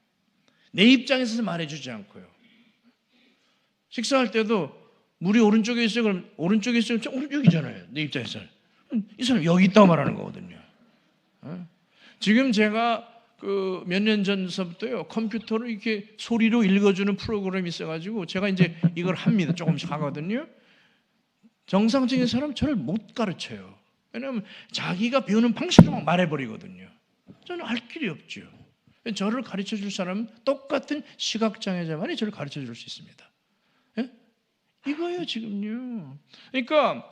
내 입장에서 말해주지 않고요. 식사할 때도 물이 오른쪽에 있어요. 그럼 오른쪽에 있어요. 오른쪽이잖아요. 내 입장에서는. 이 사람 여기 있다고 말하는 거거든요. 지금 제가 그 몇 년 전서부터요 컴퓨터로 이렇게 소리로 읽어주는 프로그램이 있어가지고 제가 이제 이걸 합니다. 조금씩 하거든요. 정상적인 사람 저를 못 가르쳐요. 왜냐하면 자기가 배우는 방식으로만 말해버리거든요. 저는 알 길이 없죠. 저를 가르쳐줄 사람은 똑같은 시각장애자만이 저를 가르쳐줄 수 있습니다. 예? 이거예요 지금요. 그러니까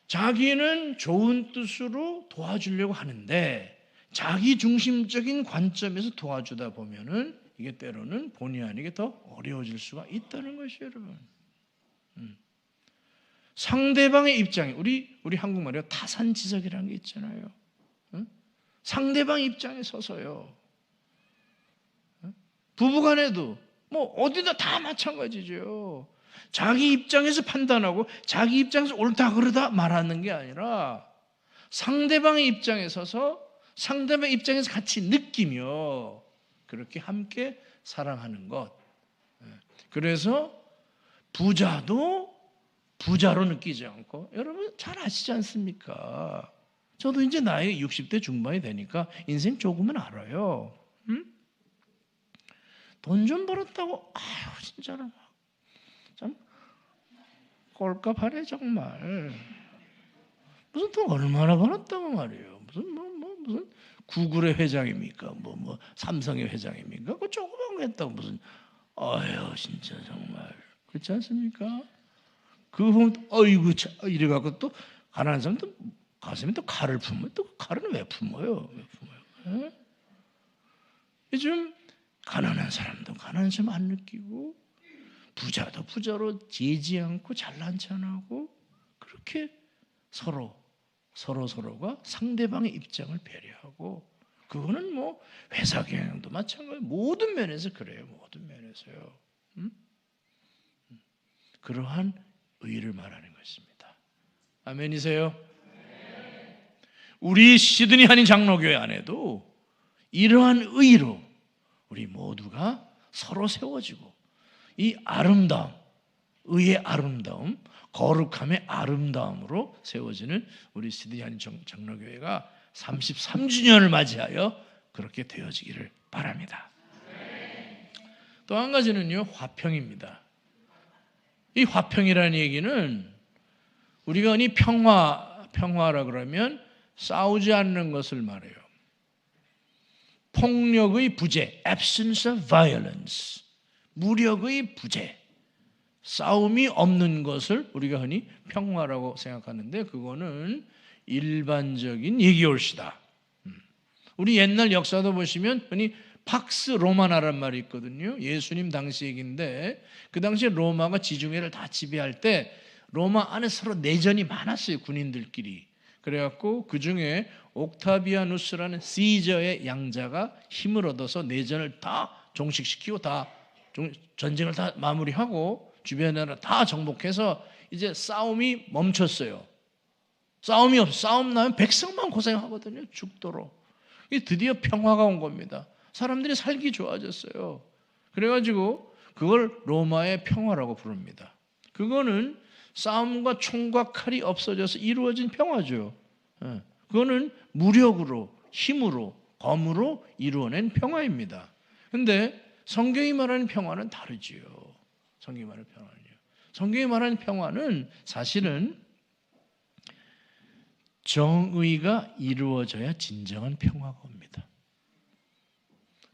자기는 좋은 뜻으로 도와주려고 하는데 자기 중심적인 관점에서 도와주다 보면은 이게 때로는 본의 아니게 더 어려워질 수가 있다는 것이에요, 여러분. 상대방의 입장에 우리 한국말이요 타산지석이라는 게 있잖아요. 상대방 입장에 서서요. 부부간에도 뭐 어디다 다 마찬가지죠. 자기 입장에서 판단하고 자기 입장에서 옳다 그러다 말하는 게 아니라 상대방의 입장에 서서 상대방의 입장에서 같이 느끼며 그렇게 함께 사랑하는 것. 그래서 부자도 부자로 느끼지 않고 여러분 잘 아시지 않습니까? 저도 이제 나이 60대 중반이 되니까 인생 조금은 알아요. 돈 좀 벌었다고 아유 진짜로 참 꼴값하네 정말. 무슨 돈 얼마나 벌었다고 말이에요. 무슨 구글의 회장입니까? 뭐 삼성의 회장입니까? 그 조그만 거 했다고 무슨 아유 진짜 정말 그렇지 않습니까? 그거 보면 어이구 참 이래갖고 또 가난한 사람도 가슴에 또 칼을 품어요. 또 칼은 왜 품어요? 에? 요즘 가난한 사람도 가난한 사람 안 느끼고 부자도 부자로 재지 않고 잘난 체 안 하고 그렇게 서로가 상대방의 입장을 배려하고 그거는 뭐 회사 경영도 마찬가지 모든 면에서 그래요. 모든 면에서요. 그러한 의를 말하는 것입니다. 아멘이세요? 우리 시드니 한인 장로교회 안에도 이러한 의로 우리 모두가 서로 세워지고 이 아름다움, 의의 아름다움, 거룩함의 아름다움으로 세워지는 우리 시드니 한인 장로교회가 33주년을 맞이하여 그렇게 되어지기를 바랍니다. 또 한 가지는요, 화평입니다. 이 화평이라는 얘기는 우리가 흔히 평화라 그러면 싸우지 않는 것을 말해요. 폭력의 부재, absence of violence, 무력의 부재, 싸움이 없는 것을 우리가 흔히 평화라고 생각하는데 그거는 일반적인 얘기올시다. 우리 옛날 역사도 보시면 흔히 팍스 로마나라는 말이 있거든요. 예수님 당시 얘기인데 그 당시에 로마가 지중해를 다 지배할 때 로마 안에 서로 내전이 많았어요. 군인들끼리. 그래갖고 그 중에 옥타비아누스라는 시저의 양자가 힘을 얻어서 내전을 다 종식시키고 다 전쟁을 다 마무리하고 주변 나라 다 정복해서 이제 싸움이 멈췄어요. 싸움이 없어. 싸움 나면 백성만 고생하거든요. 죽도록. 드디어 평화가 온 겁니다. 사람들이 살기 좋아졌어요. 그래가지고 그걸 로마의 평화라고 부릅니다. 그거는 싸움과 총과 칼이 없어져서 이루어진 평화죠. 그거는 무력으로, 힘으로, 검으로 이루어낸 평화입니다. 그런데 성경이 말하는 평화는 다르지요. 성경이 말하는 평화는요. 성경이 말하는 평화는 사실은 정의가 이루어져야 진정한 평화가 옵니다.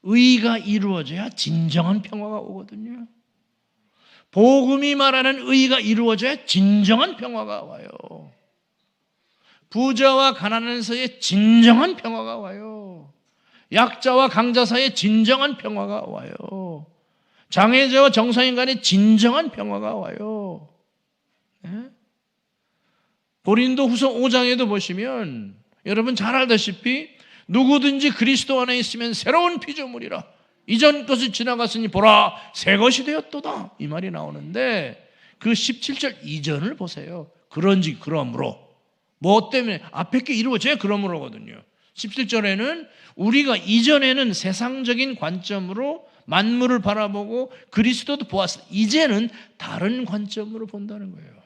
의가 이루어져야 진정한 평화가 오거든요. 복음이 말하는 의가 이루어져야 진정한 평화가 와요. 부자와 가난한 사이에 진정한 평화가 와요. 약자와 강자 사이에 진정한 평화가 와요. 장애자와 정상인 간에 진정한 평화가 와요. 네? 고린도후서 5장에도 보시면 여러분 잘 알다시피 누구든지 그리스도 안에 있으면 새로운 피조물이라 이전 것이 지나갔으니 보라 새 것이 되었도다 이 말이 나오는데 그 17절 이전을 보세요. 그런지 그러므로 뭐 때문에 앞에 게 이루어져야 그러므로거든요. 17절에는 우리가 이전에는 세상적인 관점으로 만물을 바라보고 그리스도도 보았을 때 이제는 다른 관점으로 본다는 거예요.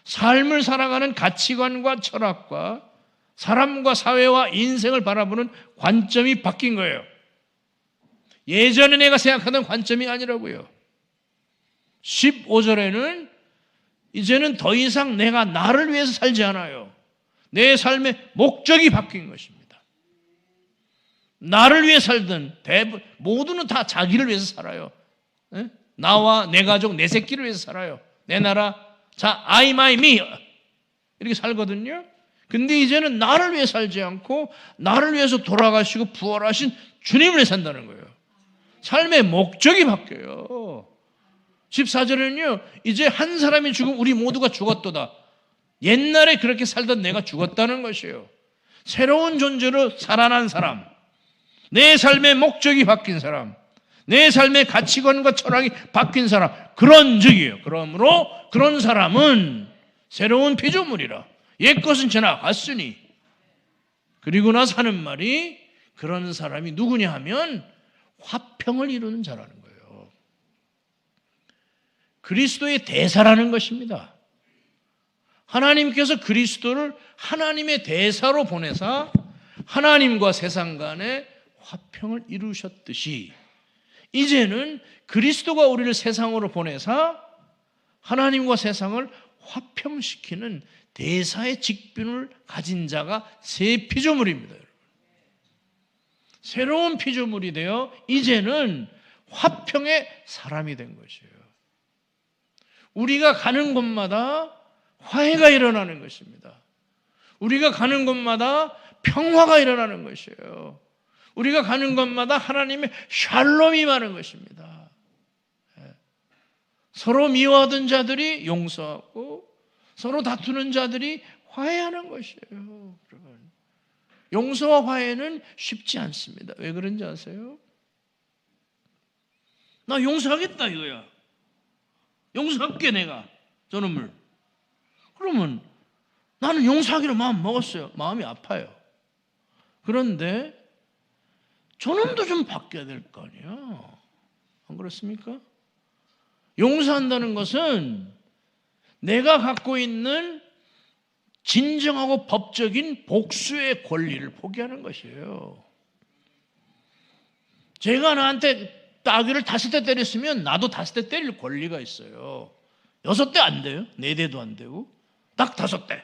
삶을 살아가는 가치관과 철학과 사람과 사회와 인생을 바라보는 관점이 바뀐 거예요. 예전에 내가 생각하던 관점이 아니라고요. 15절에는 이제는 더 이상 내가 나를 위해서 살지 않아요. 내 삶의 목적이 바뀐 것입니다. 나를 위해 살던 모두는 다 자기를 위해서 살아요. 나와 내 가족, 내 새끼를 위해서 살아요. 내 나라, 자, I, my, me 이렇게 살거든요. 근데 이제는 나를 위해 살지 않고 나를 위해서 돌아가시고 부활하신 주님을 위해 산다는 거예요. 삶의 목적이 바뀌어요. 14절에는요, 이제 한 사람이 죽으면 우리 모두가 죽었도다. 옛날에 그렇게 살던 내가 죽었다는 것이에요. 새로운 존재로 살아난 사람, 내 삶의 목적이 바뀐 사람, 내 삶의 가치관과 철학이 바뀐 사람, 그런 적이에요. 그러므로 그런 사람은 새로운 피조물이라. 옛것은 지나갔으니. 그리고 나서 하는 말이 그런 사람이 누구냐 하면 화평을 이루는 자라는 거예요. 그리스도의 대사라는 것입니다. 하나님께서 그리스도를 하나님의 대사로 보내사 하나님과 세상 간에 화평을 이루셨듯이 이제는 그리스도가 우리를 세상으로 보내사 하나님과 세상을 화평시키는 대사의 직분을 가진 자가 새 피조물입니다. 여러분. 새로운 피조물이 되어 이제는 화평의 사람이 된 것이에요. 우리가 가는 곳마다 화해가 일어나는 것입니다. 우리가 가는 곳마다 평화가 일어나는 것이에요. 우리가 가는 곳마다 하나님의 샬롬이 많은 것입니다. 서로 미워하던 자들이 용서하고 서로 다투는 자들이 화해하는 것이에요. 여러분. 용서와 화해는 쉽지 않습니다. 왜 그런지 아세요? 나 용서하겠다 이거야. 용서할게 내가 저놈을. 그러면 나는 용서하기로 마음 먹었어요. 마음이 아파요. 그런데 저놈도 좀 바뀌어야 될 거 아니야. 안 그렇습니까? 용서한다는 것은 내가 갖고 있는 진정하고 법적인 복수의 권리를 포기하는 것이에요. 제가 나한테 따귀를 5대 때렸으면 나도 5대 때릴 권리가 있어요. 6대 안 돼요. 4대도 안 되고 딱 5대.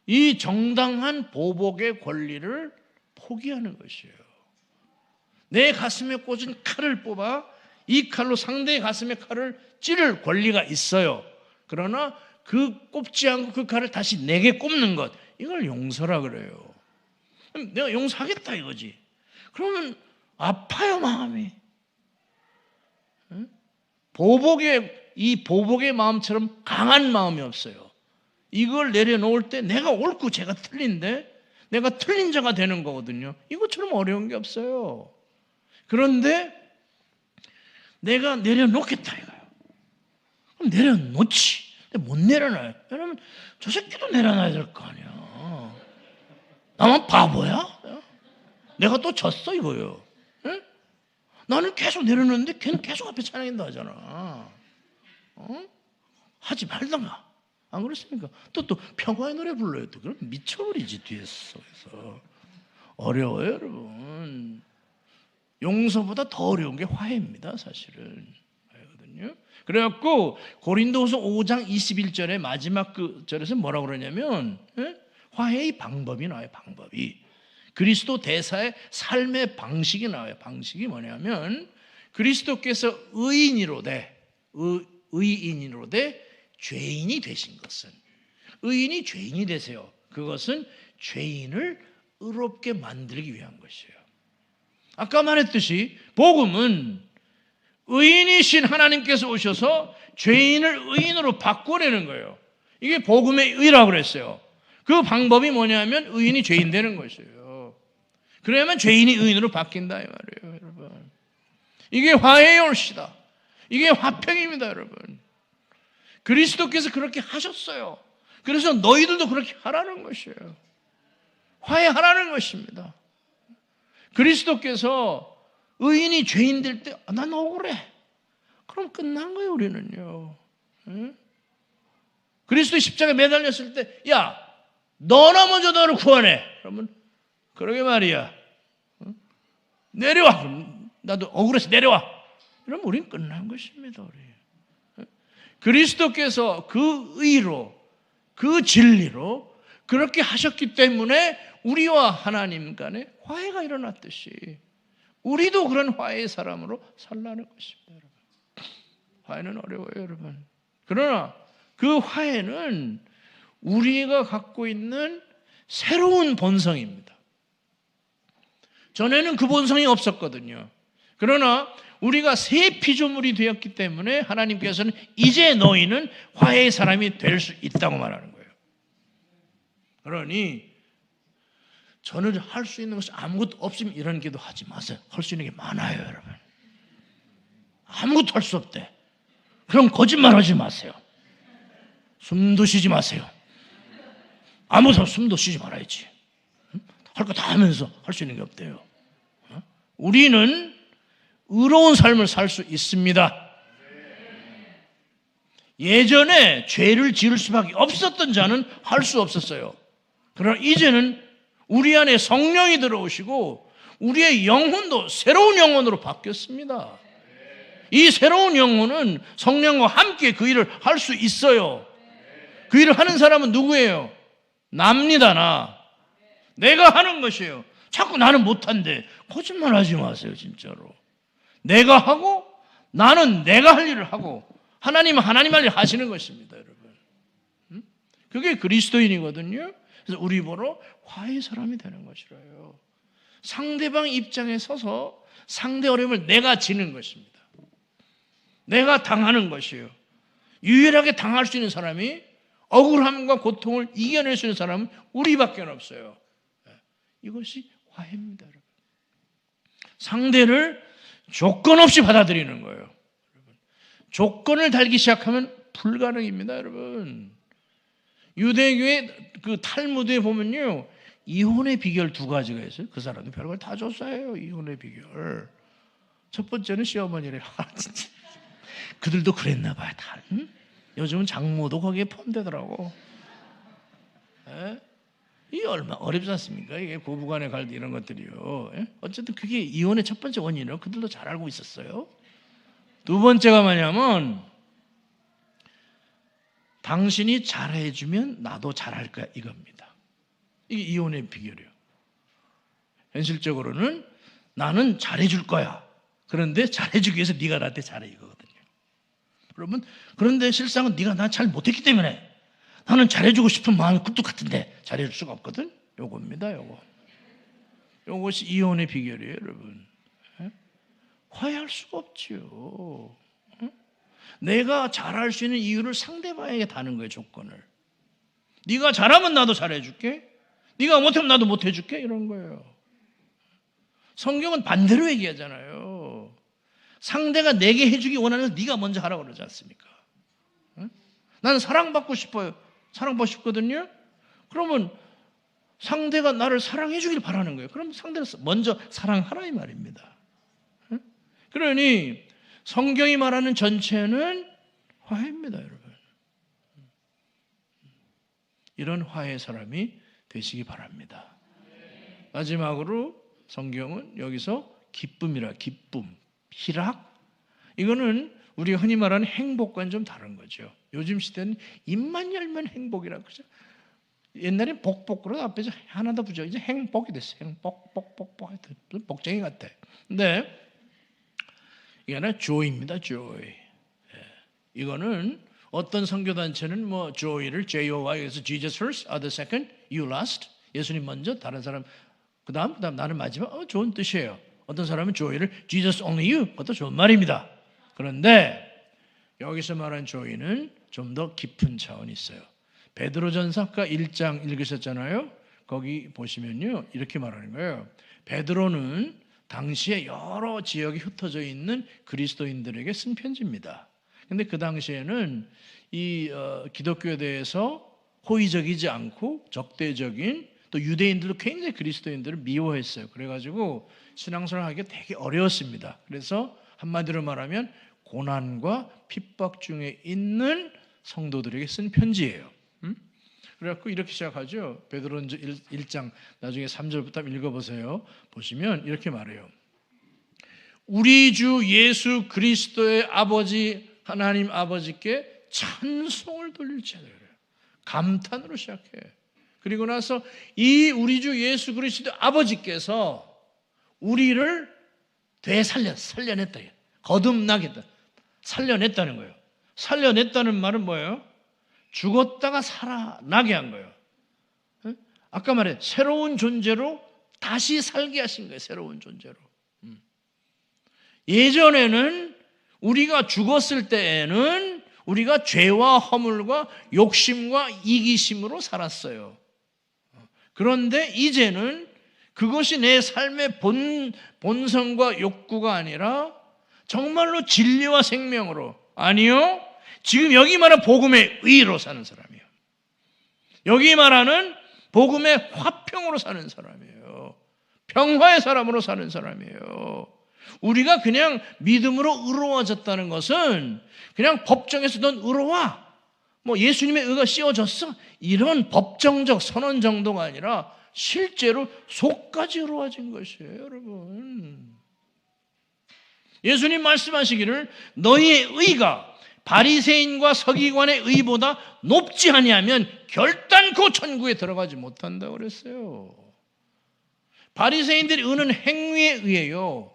이 정당한 보복의 권리를 포기하는 것이에요. 내 가슴에 꽂은 칼을 뽑아 이 칼로 상대의 가슴에 칼을 찌를 권리가 있어요. 그러나 그 꼽지 않고 그 칼을 다시 내게 꼽는 것, 이걸 용서라 그래요. 내가 용서하겠다 이거지. 그러면 아파요 마음이. 이 보복의 마음처럼 강한 마음이 없어요. 이걸 내려놓을 때 내가 옳고 제가 틀린데 내가 틀린 자가 되는 거거든요. 이것처럼 어려운 게 없어요. 그런데 내가 내려놓겠다 이거예요. 그럼 내려놓지. 근데 못 내려놔요. 왜냐면 저 새끼도 내려놔야 될 거 아니야. 나만 바보야? 내가 또 졌어 이거예요. 에? 나는 계속 내려놓는데 걔는 계속 앞에 찬양인다 하잖아. 하지 말던가. 안 그렇습니까? 또 평화의 노래 불러요. 또 그럼 미쳐버리지 뒤에서. 어려워요, 여러분. 용서보다 더 어려운 게 화해입니다, 사실은. 화해거든요. 그래갖고 고린도후서 5장 21절에 마지막 그 절에서 뭐라고 그러냐면 화해의 방법이 나와요. 방법이. 그리스도 대사의 삶의 방식이 나와요. 방식이 뭐냐면 그리스도께서 의인이로되 죄인이 되신 것은, 의인이 죄인이 되세요. 그것은 죄인을 의롭게 만들기 위한 것이에요. 아까 말했듯이 복음은 의인이신 하나님께서 오셔서 죄인을 의인으로 바꿔내는 거예요. 이게 복음의 의라고 그랬어요. 그 방법이 뭐냐면 의인이 죄인 되는 것이에요. 그래야만 죄인이 의인으로 바뀐다 이 말이에요, 여러분. 이게 화해의 올시다. 이게 화평입니다, 여러분. 그리스도께서 그렇게 하셨어요. 그래서 너희들도 그렇게 하라는 것이에요. 화해하라는 것입니다. 그리스도께서 의인이 죄인 될 때 난 억울해. 그럼 끝난 거예요, 우리는요. 그리스도의 십자가에 매달렸을 때 야, 너나 먼저 너를 구원해. 그러면 그러게 말이야. 내려와. 그럼 나도 억울해서 내려와. 그럼 우리는 끝난 것입니다, 우리. 그리스도께서 그 의로, 그 진리로 그렇게 하셨기 때문에 우리와 하나님 간에 화해가 일어났듯이 우리도 그런 화해의 사람으로 살라는 것입니다, 여러분. 화해는 어려워요, 여러분. 그러나 그 화해는 우리가 갖고 있는 새로운 본성입니다. 전에는 그 본성이 없었거든요. 그러나 우리가 새 피조물이 되었기 때문에 하나님께서는 이제 너희는 화해의 사람이 될 수 있다고 말하는 거예요. 그러니 저는 할 수 있는 것이 아무것도 없으면 이런 기도 하지 마세요. 할 수 있는 게 많아요, 여러분. 아무것도 할 수 없대. 그럼 거짓말하지 마세요. 숨도 쉬지 마세요. 아무 사람 숨도 쉬지 말아야지. 할 거 다 하면서 할 수 있는 게 없대요. 우리는 의로운 삶을 살 수 있습니다. 예전에 죄를 지을 수밖에 없었던 자는 할 수 없었어요. 그러나 이제는 우리 안에 성령이 들어오시고 우리의 영혼도 새로운 영혼으로 바뀌었습니다. 이 새로운 영혼은 성령과 함께 그 일을 할 수 있어요. 그 일을 하는 사람은 누구예요? 납니다, 나. 내가 하는 것이에요. 자꾸 나는 못한대. 거짓말하지 마세요, 진짜로. 내가 하고 나는 내가 할 일을 하고 하나님은 하나님 할 일을 하시는 것입니다, 여러분. 그게 그리스도인이거든요. 그래서 우리 보러 화해의 사람이 되는 것이라요. 상대방 입장에 서서 상대 어려움을 내가 지는 것입니다. 내가 당하는 것이에요. 유일하게 당할 수 있는 사람이, 억울함과 고통을 이겨낼 수 있는 사람은 우리밖에 없어요. 이것이 화해입니다, 여러분. 상대를 조건 없이 받아들이는 거예요. 조건을 달기 시작하면 불가능입니다, 여러분. 유대교의 그 탈무드에 보면요, 이혼의 비결 2가지가 있어요. 그 사람도 별걸 다 줬어요, 이혼의 비결. 첫 번째는 시어머니래. 진짜. 그들도 그랬나 봐요, 다. 요즘은 장모도 거기에 포함되더라고. 이게 얼마나 어렵지 않습니까? 이게 고부간의 갈등 이런 것들이요. 어쨌든 그게 이혼의 첫 번째 원인이라고 그들도 잘 알고 있었어요. 두 번째가 뭐냐면 당신이 잘해주면 나도 잘할 거야, 이겁니다. 이게 이혼의 비결이에요. 현실적으로는 나는 잘해줄 거야. 그런데 잘해주기 위해서 네가 나한테 잘해, 이거거든요. 여러분, 그런데 실상은 네가 나 잘 못했기 때문에 나는 잘해주고 싶은 마음이 굴뚝 같은데 잘해줄 수가 없거든. 요겁니다, 요거. 요것이 이혼의 비결이에요, 여러분. 화해할 수가 없지요. 내가 잘할 수 있는 이유를 상대방에게 다는 거예요, 조건을. 네가 잘하면 나도 잘해줄게. 네가 못하면 나도 못해줄게, 이런 거예요. 성경은 반대로 얘기하잖아요. 상대가 내게 해주기 원하는 네가 먼저 하라고 그러지 않습니까? 나는 사랑받고 싶어요. 사랑받고 싶거든요. 그러면 상대가 나를 사랑해 주길 바라는 거예요. 그럼 상대를 먼저 사랑하라 이 말입니다. 그러니 성경이 말하는 전체는 화해입니다, 여러분. 이런 화해의 사람이 되시기 바랍니다. 마지막으로 성경은 여기서 기쁨이라, 기쁨, 희락, 이거는 우리가 흔히 말하는 행복과는 좀 다른 거죠. 요즘 시대는 입만 열면 행복이라고 그러죠. 옛날에 복복으로 앞에서 하나 더 붙여 이제 행복이 됐어요. 행복, 복복복, 복쟁이 같아. 근데 이게 하나 joy입니다. joy. 이거는 어떤 선교단체는 뭐 joy를 J-O-Y 그래서 Jesus first, other second, you last. 예수님 먼저, 다른 사람 그다음 나는 마지막. 좋은 뜻이에요. 어떤 사람은 joy를 Jesus only you. 그것도 좋은 말입니다. 그런데 여기서 말한 joy는 좀 더 깊은 차원이 있어요. 베드로전서 아까 1장 읽으셨잖아요. 거기 보시면요 이렇게 말하는 거예요. 베드로는 당시에 여러 지역에 흩어져 있는 그리스도인들에게 쓴 편지입니다. 근데 그 당시에는 이 기독교에 대해서 호의적이지 않고 적대적인, 또 유대인들도 굉장히 그리스도인들을 미워했어요. 그래가지고 신앙생활 하기가 되게 어려웠습니다. 그래서 한마디로 말하면 고난과 핍박 중에 있는 성도들에게 쓴 편지예요. 그래갖고 이렇게 시작하죠. 베드로전서 1장 나중에 3절부터 한번 읽어보세요. 보시면 이렇게 말해요. 우리 주 예수 그리스도의 아버지 하나님 아버지께 찬송을 돌릴지어다. 감탄으로 시작해. 그리고 나서 이 우리 주 예수 그리스도 아버지께서 우리를 살려냈다. 거듭나게 했다. 살려냈다는 거예요. 살려냈다는 말은 뭐예요? 죽었다가 살아나게 한 거예요. 아까 말해 새로운 존재로 다시 살게 하신 거예요. 새로운 존재로. 예전에는 우리가 죽었을 때에는 우리가 죄와 허물과 욕심과 이기심으로 살았어요. 그런데 이제는 그것이 내 삶의 본성과 욕구가 아니라 정말로 진리와 생명으로, 아니요, 지금 여기 말하는 복음의 의로 사는 사람이에요. 여기 말하는 복음의 화평으로 사는 사람이에요. 평화의 사람으로 사는 사람이에요. 우리가 그냥 믿음으로 의로워졌다는 것은 그냥 법정에서 넌 의로워, 뭐 예수님의 의가 씌워졌어, 이런 법정적 선언 정도가 아니라 실제로 속까지 의로워진 것이에요. 여러분, 예수님 말씀하시기를 너희의 의가 바리새인과 서기관의 의보다 높지 아니하면 결단코 천국에 들어가지 못한다고 그랬어요. 바리새인들이 의는 행위에 의해요.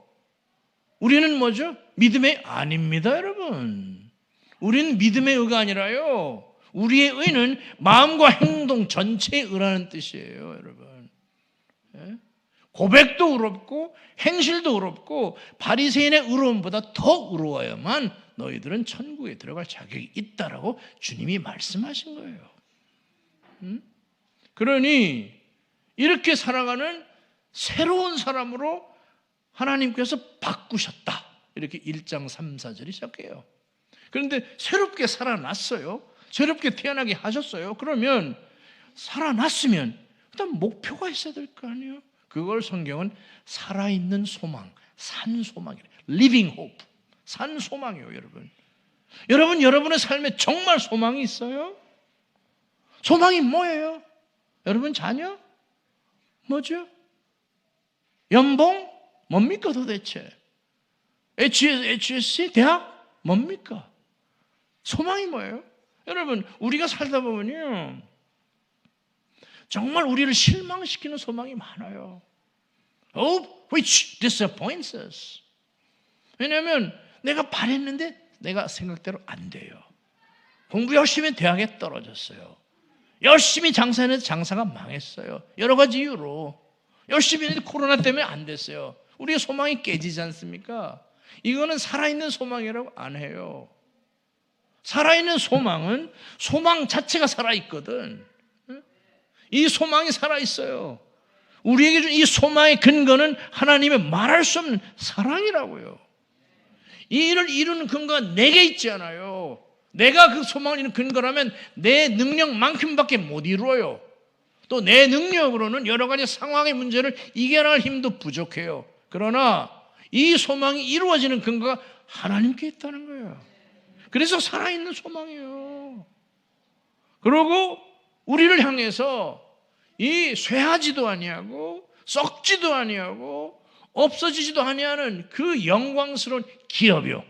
우리는 뭐죠? 믿음의 아닙니다, 여러분. 우리는 믿음의 의가 아니라요, 우리의 의는 마음과 행동 전체의 의라는 뜻이에요, 여러분. 고백도 의롭고 행실도 의롭고 바리새인의 의로움보다 더 의로워야만 너희들은 천국에 들어갈 자격이 있다라고 주님이 말씀하신 거예요. 그러니 이렇게 살아가는 새로운 사람으로 하나님께서 바꾸셨다. 이렇게 1장 3, 4절이 시작해요. 그런데 새롭게 살아났어요. 새롭게 태어나게 하셨어요. 그러면 살아났으면 그다음 목표가 있어야 될 거 아니에요. 그걸 성경은 살아있는 소망, 산 소망이래요. Living hope, 산 소망이에요, 여러분. 여러분의 삶에 정말 소망이 있어요? 소망이 뭐예요? 여러분 자녀? 뭐죠? 연봉? 뭡니까 도대체? HSC? 대학? 뭡니까? 소망이 뭐예요? 여러분, 우리가 살다 보면요, 정말 우리를 실망시키는 소망이 많아요. Hope which disappoints us. 왜냐하면 내가 바랬는데 내가 생각대로 안 돼요. 공부 열심히 했는데 대학에 떨어졌어요. 열심히 장사했는데 장사가 망했어요. 여러 가지 이유로. 열심히 했는데 코로나 때문에 안 됐어요. 우리의 소망이 깨지지 않습니까? 이거는 살아있는 소망이라고 안 해요. 살아있는 소망은 소망 자체가 살아있거든. 이 소망이 살아있어요. 우리에게 준 이 소망의 근거는 하나님의 말할 수 없는 사랑이라고요. 이 일을 이루는 근거가 내게 있지 않아요. 내가 그 소망을 이루는 근거라면 내 능력만큼밖에 못 이루어요. 또 내 능력으로는 여러 가지 상황의 문제를 이겨낼 힘도 부족해요. 그러나 이 소망이 이루어지는 근거가 하나님께 있다는 거예요. 그래서 살아있는 소망이에요. 그리고 우리를 향해서 이 쇠하지도 아니하고 썩지도 아니하고 없어지지도 아니하는 그 영광스러운 기업이요,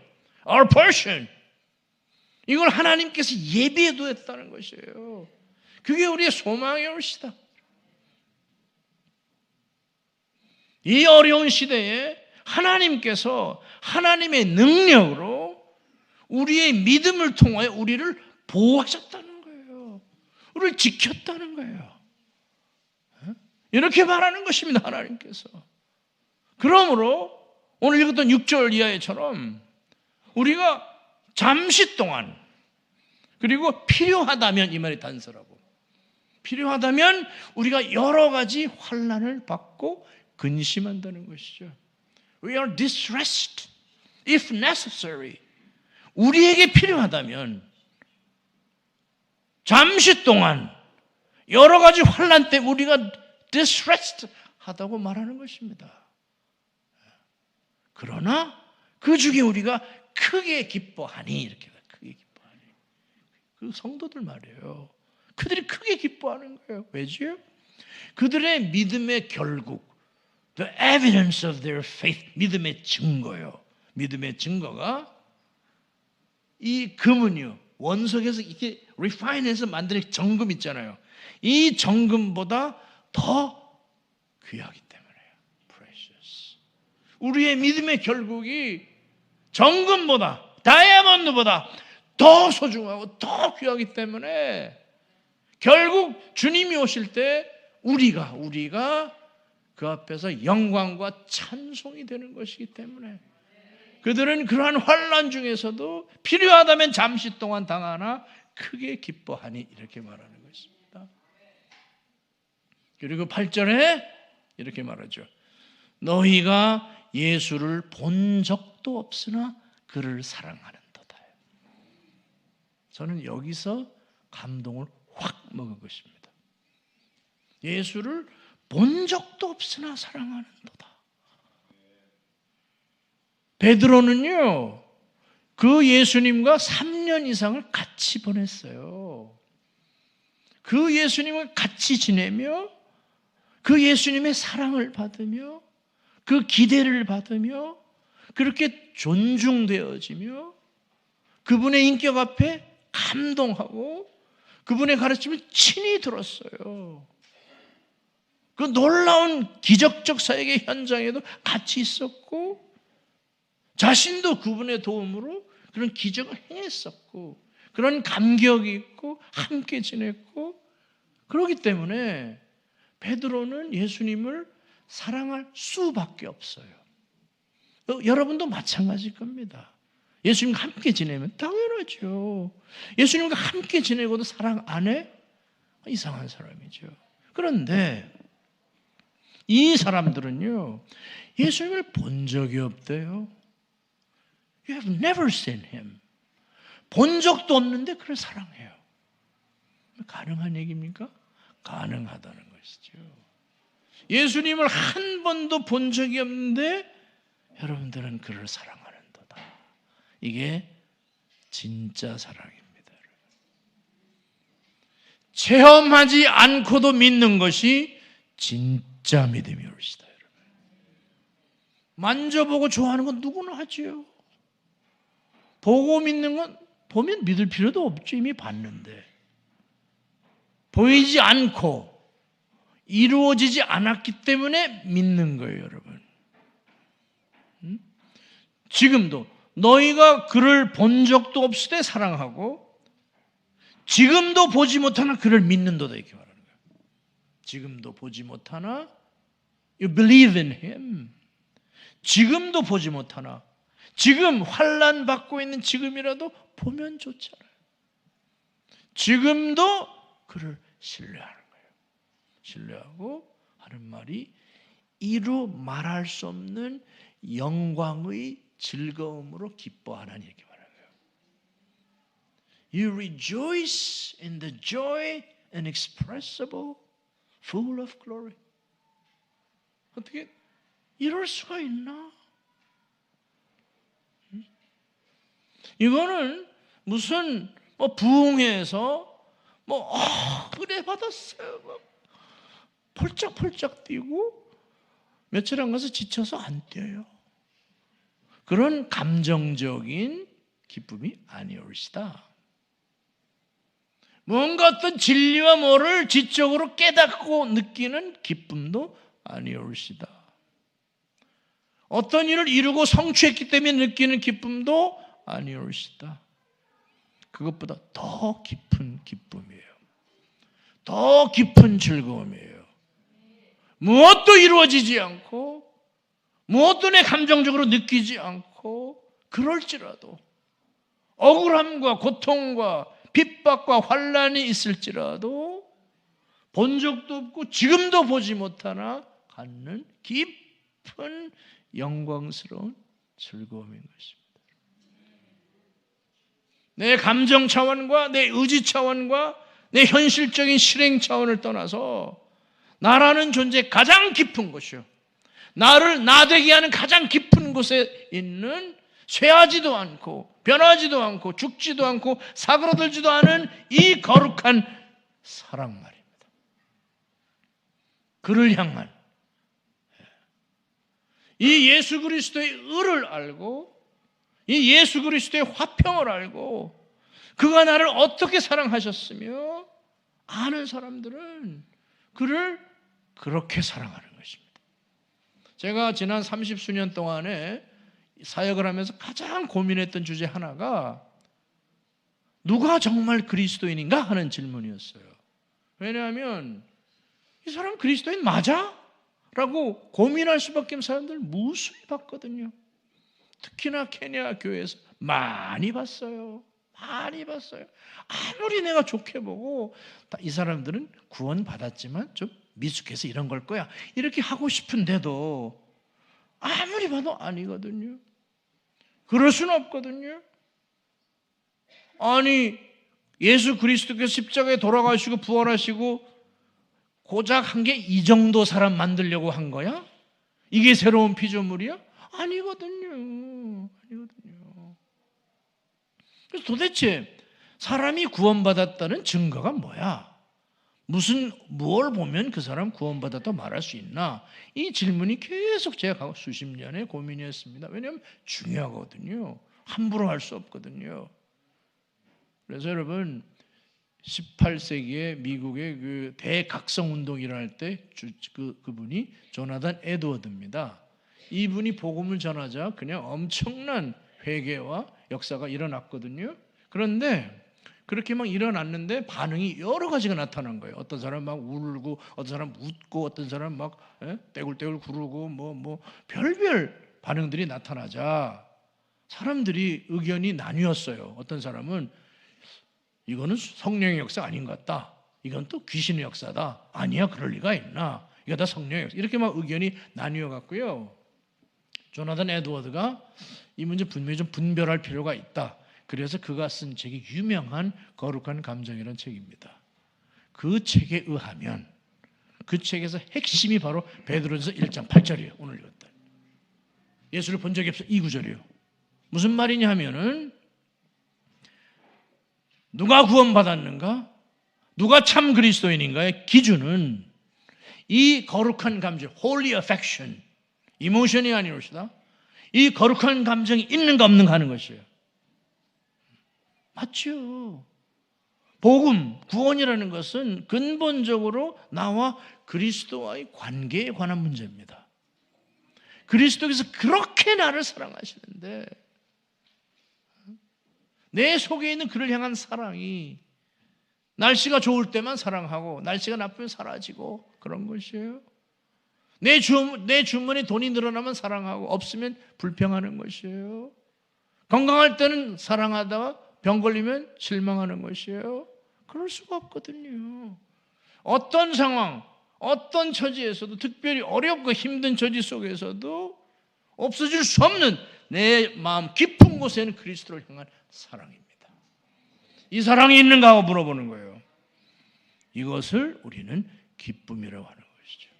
our portion, 이걸 하나님께서 예비해 두었다는 것이에요. 그게 우리의 소망의 옷이다. 이 어려운 시대에 하나님께서 하나님의 능력으로 우리의 믿음을 통하여 우리를 보호하셨다는 거예요. 우리를 지켰다는 거예요. 이렇게 말하는 것입니다, 하나님께서. 그러므로 오늘 읽었던 6절 이하에처럼 우리가 잠시 동안, 그리고 필요하다면, 이 말이 단서라고, 필요하다면 우리가 여러 가지 환난을 받고 근심한다는 것이죠. We are distressed if necessary. 우리에게 필요하다면 잠시 동안 여러 가지 환난 때문에 우리가 distressed 하다고 말하는 것입니다. 그러나 그 중에 우리가 크게 기뻐하니, 이렇게 크게 기뻐하니, 그 성도들 말이에요. 그들이 크게 기뻐하는 거예요. 왜죠? 그들의 믿음의 결국, the evidence of their faith, 믿음의 증거요. 믿음의 증거가 이 금은요, 원석에서 이렇게 refine해서 만드는 정금 있잖아요. 이 정금보다 더 귀하기 때문에요. precious. 우리의 믿음의 결국이 정금보다, 다이아몬드보다 더 소중하고 더 귀하기 때문에 결국 주님이 오실 때 우리가 그 앞에서 영광과 찬송이 되는 것이기 때문에 그들은 그러한 환난 중에서도 필요하다면 잠시 동안 당하나 크게 기뻐하니, 이렇게 말하는 것입니다. 그리고 8절에 이렇게 말하죠. 너희가 예수를 본 적도 없으나 그를 사랑하는도다. 저는 여기서 감동을 확 먹은 것입니다. 예수를 본 적도 없으나 사랑하는도다. 베드로는요, 그 예수님과 3년 이상을 같이 보냈어요. 그 예수님과 같이 지내며 그 예수님의 사랑을 받으며 그 기대를 받으며 그렇게 존중되어지며 그분의 인격 앞에 감동하고 그분의 가르침을 친히 들었어요. 그 놀라운 기적적 사역의 현장에도 같이 있었고 자신도 그분의 도움으로 그런 기적을 행했었고 그런 감격이 있고 함께 지냈고, 그렇기 때문에 베드로는 예수님을 사랑할 수밖에 없어요. 여러분도 마찬가지일 겁니다. 예수님과 함께 지내면 당연하죠. 예수님과 함께 지내고도 사랑 안 해? 이상한 사람이죠. 그런데 이 사람들은요, 예수님을 본 적이 없대요. You have never seen him. 본 적도 없는데 그를 사랑해요. 가능한 얘기입니까? 가능하다는 것이죠. 예수님을 한 번도 본 적이 없는데 여러분들은 그를 사랑하는도다. 이게 진짜 사랑입니다. 체험하지 않고도 믿는 것이 진짜 믿음이 옳시다. 만져보고 좋아하는 건 누구나 하지요. 보고 믿는 건 보면 믿을 필요도 없죠. 이미 봤는데. 보이지 않고 이루어지지 않았기 때문에 믿는 거예요, 여러분. 지금도 너희가 그를 본 적도 없을 때 사랑하고 지금도 보지 못하나 그를 믿는도다, 이렇게 말하는 거예요. 지금도 보지 못하나 you believe in him. 지금도 보지 못하나, 지금 환난 받고 있는 지금이라도 보면 좋잖아요. 지금도 그를 신뢰하는 거예요. 신뢰하고 하는 말이 이루 말할 수 없는 영광의 즐거움으로 기뻐하는, 이렇게 말하는 거예요. You rejoice in the joy inexpressible, full of glory. 어떻게 이럴 수가 있나? 이거는 무슨 부흥회에서 은혜 받았어요. 막 펄쩍펄쩍 뛰고 며칠 안 가서 지쳐서 안 뛰어요. 그런 감정적인 기쁨이 아니올시다. 뭔가 어떤 진리와 뭐를 지적으로 깨닫고 느끼는 기쁨도 아니올시다. 어떤 일을 이루고 성취했기 때문에 느끼는 기쁨도 아니올시다. 그것보다 더 깊은 기쁨이에요. 더 깊은 즐거움이에요. 무엇도 이루어지지 않고 무엇도 내 감정적으로 느끼지 않고 그럴지라도 억울함과 고통과 핍박과 환난이 있을지라도 본 적도 없고 지금도 보지 못하나 갖는 깊은 영광스러운 즐거움인 것입니다. 내 감정 차원과 내 의지 차원과 내 현실적인 실행 차원을 떠나서 나라는 존재 가장 깊은 곳이요, 나를 나되게 하는 가장 깊은 곳에 있는 쇠하지도 않고 변하지도 않고 죽지도 않고 사그라들지도 않은 이 거룩한 사랑 말입니다. 그를 향한 이 예수 그리스도의 의를 알고 이 예수 그리스도의 화평을 알고 그가 나를 어떻게 사랑하셨으며 아는 사람들은 그를 그렇게 사랑하는 것입니다. 제가 지난 30수년 동안에 사역을 하면서 가장 고민했던 주제 하나가 누가 정말 그리스도인인가 하는 질문이었어요. 왜냐하면 이 사람 그리스도인 맞아? 라고 고민할 수밖에 없는 사람들 무수히 봤거든요. 특히나 케냐 교회에서 많이 봤어요. 많이 봤어요. 아무리 내가 좋게 보고 이 사람들은 구원 받았지만 좀 미숙해서 이런 걸 거야 이렇게 하고 싶은데도 아무리 봐도 아니거든요. 그럴 수는 없거든요. 아니 예수 그리스도께서 십자가에 돌아가시고 부활하시고 고작 한 게 이 정도 사람 만들려고 한 거야? 이게 새로운 피조물이야? 아니거든요. 아니거든요. 그래서 도대체 사람이 구원받았다는 증거가 뭐야? 무엇을 보면 그 사람 구원받았다고 말할 수 있나? 이 질문이 계속 제가 수십 년의 고민이었습니다. 왜냐하면 중요하거든요. 함부로 할 수 없거든요. 그래서 여러분 18세기에 미국의 그 대각성 운동이 일어날 때 그분이 조나단 에드워드입니다. 이분이 복음을 전하자 그냥 엄청난 회개와 역사가 일어났거든요. 그런데 그렇게 막 일어났는데 반응이 여러 가지가 나타난 거예요. 어떤 사람 막 울고, 어떤 사람 웃고, 어떤 사람 막 떼굴떼굴 구르고 뭐 별별 반응들이 나타나자 사람들이 의견이 나뉘었어요. 어떤 사람은 이거는 성령의 역사 아닌 것 같다. 이건 또 귀신의 역사다. 아니야, 그럴 리가 있나? 이거 다 성령의 역사. 이렇게 막 의견이 나뉘어 갔고요. 조나단 에드워드가 이 문제 분명히 좀 분별할 필요가 있다. 그래서 그가 쓴 책이 유명한 거룩한 감정이라는 책입니다. 그 책에 의하면 그 책에서 핵심이 바로 베드로전서 1장 8절이에요. 오늘 읽었다. 예수를 본 적이 없어. 이 구절이에요. 무슨 말이냐 하면은 누가 구원받았는가? 누가 참 그리스도인인가의 기준은 이 거룩한 감정, holy affection, 이모션이 아니올시다. 이 거룩한 감정이 있는가 없는가 하는 것이에요. 맞죠? 복음, 구원이라는 것은 근본적으로 나와 그리스도와의 관계에 관한 문제입니다. 그리스도께서 그렇게 나를 사랑하시는데 내 속에 있는 그를 향한 사랑이 날씨가 좋을 때만 사랑하고 날씨가 나쁘면 사라지고 그런 것이에요. 내 주머니에 돈이 늘어나면 사랑하고 없으면 불평하는 것이에요. 건강할 때는 사랑하다가 병 걸리면 실망하는 것이에요. 그럴 수가 없거든요. 어떤 상황, 어떤 처지에서도 특별히 어렵고 힘든 처지 속에서도 없어질 수 없는 내 마음 깊은 곳에는 그리스도를 향한 사랑입니다. 이 사랑이 있는가 하고 물어보는 거예요. 이것을 우리는 기쁨이라고 하는 것이죠.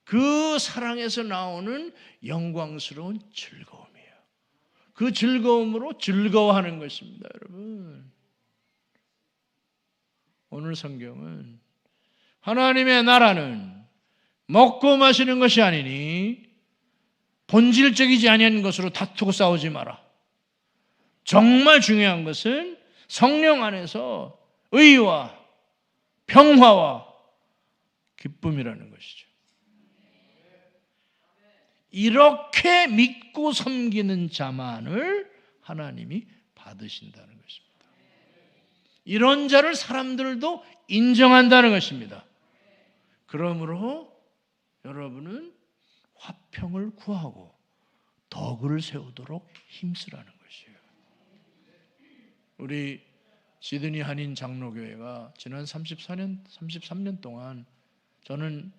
그 사랑에서 나오는 영광스러운 즐거움이에요. 그 즐거움으로 즐거워하는 것입니다, 여러분. 오늘 성경은 하나님의 나라는 먹고 마시는 것이 아니니 본질적이지 아니한 것으로 다투고 싸우지 마라. 정말 중요한 것은 성령 안에서 의와 평화와 기쁨이라는 것이죠. 이렇게 믿고 섬기는 자만을 하나님이 받으신다는 것입니다. 이런 자를 사람들도 인정한다는 것입니다. 그러므로 여러분은 화평을 구하고 덕을 세우도록 힘쓰라는 것이에요. 우리 시드니 한인 장로교회가 지난 33년 동안 저는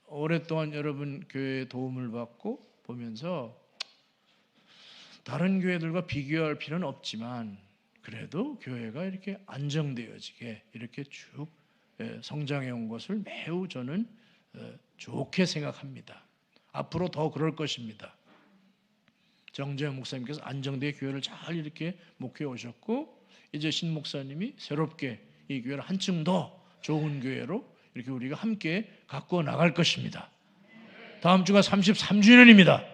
오랫동안 여러분 교회의 도움을 받고 보면서 다른 교회들과 비교할 필요는 없지만 그래도 교회가 이렇게 안정되어지게 이렇게 쭉 성장해 온 것을 매우 저는 좋게 생각합니다. 앞으로 더 그럴 것입니다. 정재영 목사님께서 안정되게 교회를 잘 이렇게 목회해 오셨고 이제 신 목사님이 새롭게 이 교회를 한층 더 좋은 교회로 이렇게 우리가 함께 갖고 나갈 것입니다. 다음 주가 33주년입니다.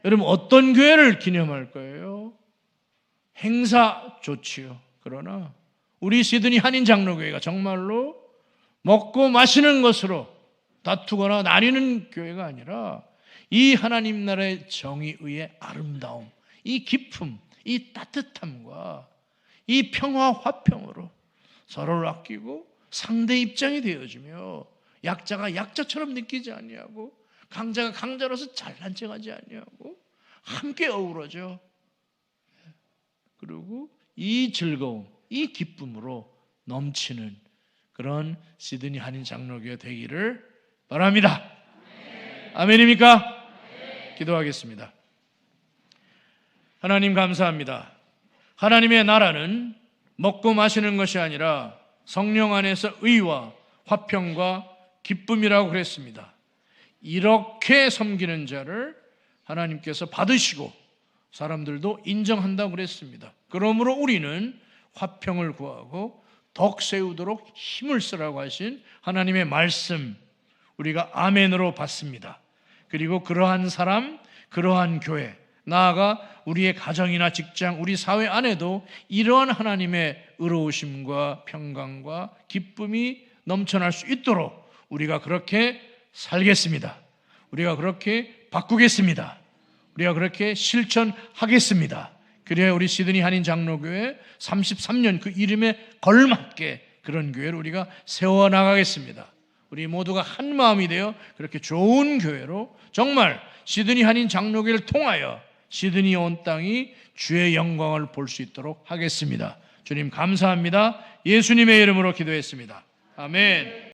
여러분 어떤 교회를 기념할 거예요? 행사 좋지요. 그러나 우리 시드니 한인 장로교회가 정말로 먹고 마시는 것으로 다투거나 나뉘는 교회가 아니라 이 하나님 나라의 정의의 아름다움, 이 기쁨, 이 따뜻함과 이 평화 화평으로 서로를 아끼고 상대 입장이 되어주며 약자가 약자처럼 느끼지 아니하고 강자가 강자로서 잘난 척하지 아니하고 함께 어우러져. 그리고 이 즐거움, 이 기쁨으로 넘치는 그런 시드니 한인 장로교회 되기를 바랍니다. 아멘입니까? 기도하겠습니다. 하나님 감사합니다. 하나님의 나라는 먹고 마시는 것이 아니라 성령 안에서 의와 화평과 기쁨이라고 그랬습니다. 이렇게 섬기는 자를 하나님께서 받으시고 사람들도 인정한다고 그랬습니다. 그러므로 우리는 화평을 구하고 덕 세우도록 힘을 쓰라고 하신 하나님의 말씀 우리가 아멘으로 받습니다. 그리고 그러한 사람, 그러한 교회, 나아가 우리의 가정이나 직장, 우리 사회 안에도 이러한 하나님의 의로우심과 평강과 기쁨이 넘쳐날 수 있도록 우리가 그렇게 살겠습니다. 우리가 그렇게 바꾸겠습니다. 우리가 그렇게 실천하겠습니다. 그래야 우리 시드니 한인 장로교회 33년 그 이름에 걸맞게 그런 교회를 우리가 세워나가겠습니다. 우리 모두가 한 마음이 되어 그렇게 좋은 교회로 정말 시드니 한인 장로교회를 통하여 시드니 온 땅이 주의 영광을 볼 수 있도록 하겠습니다. 주님 감사합니다. 예수님의 이름으로 기도했습니다. 아멘.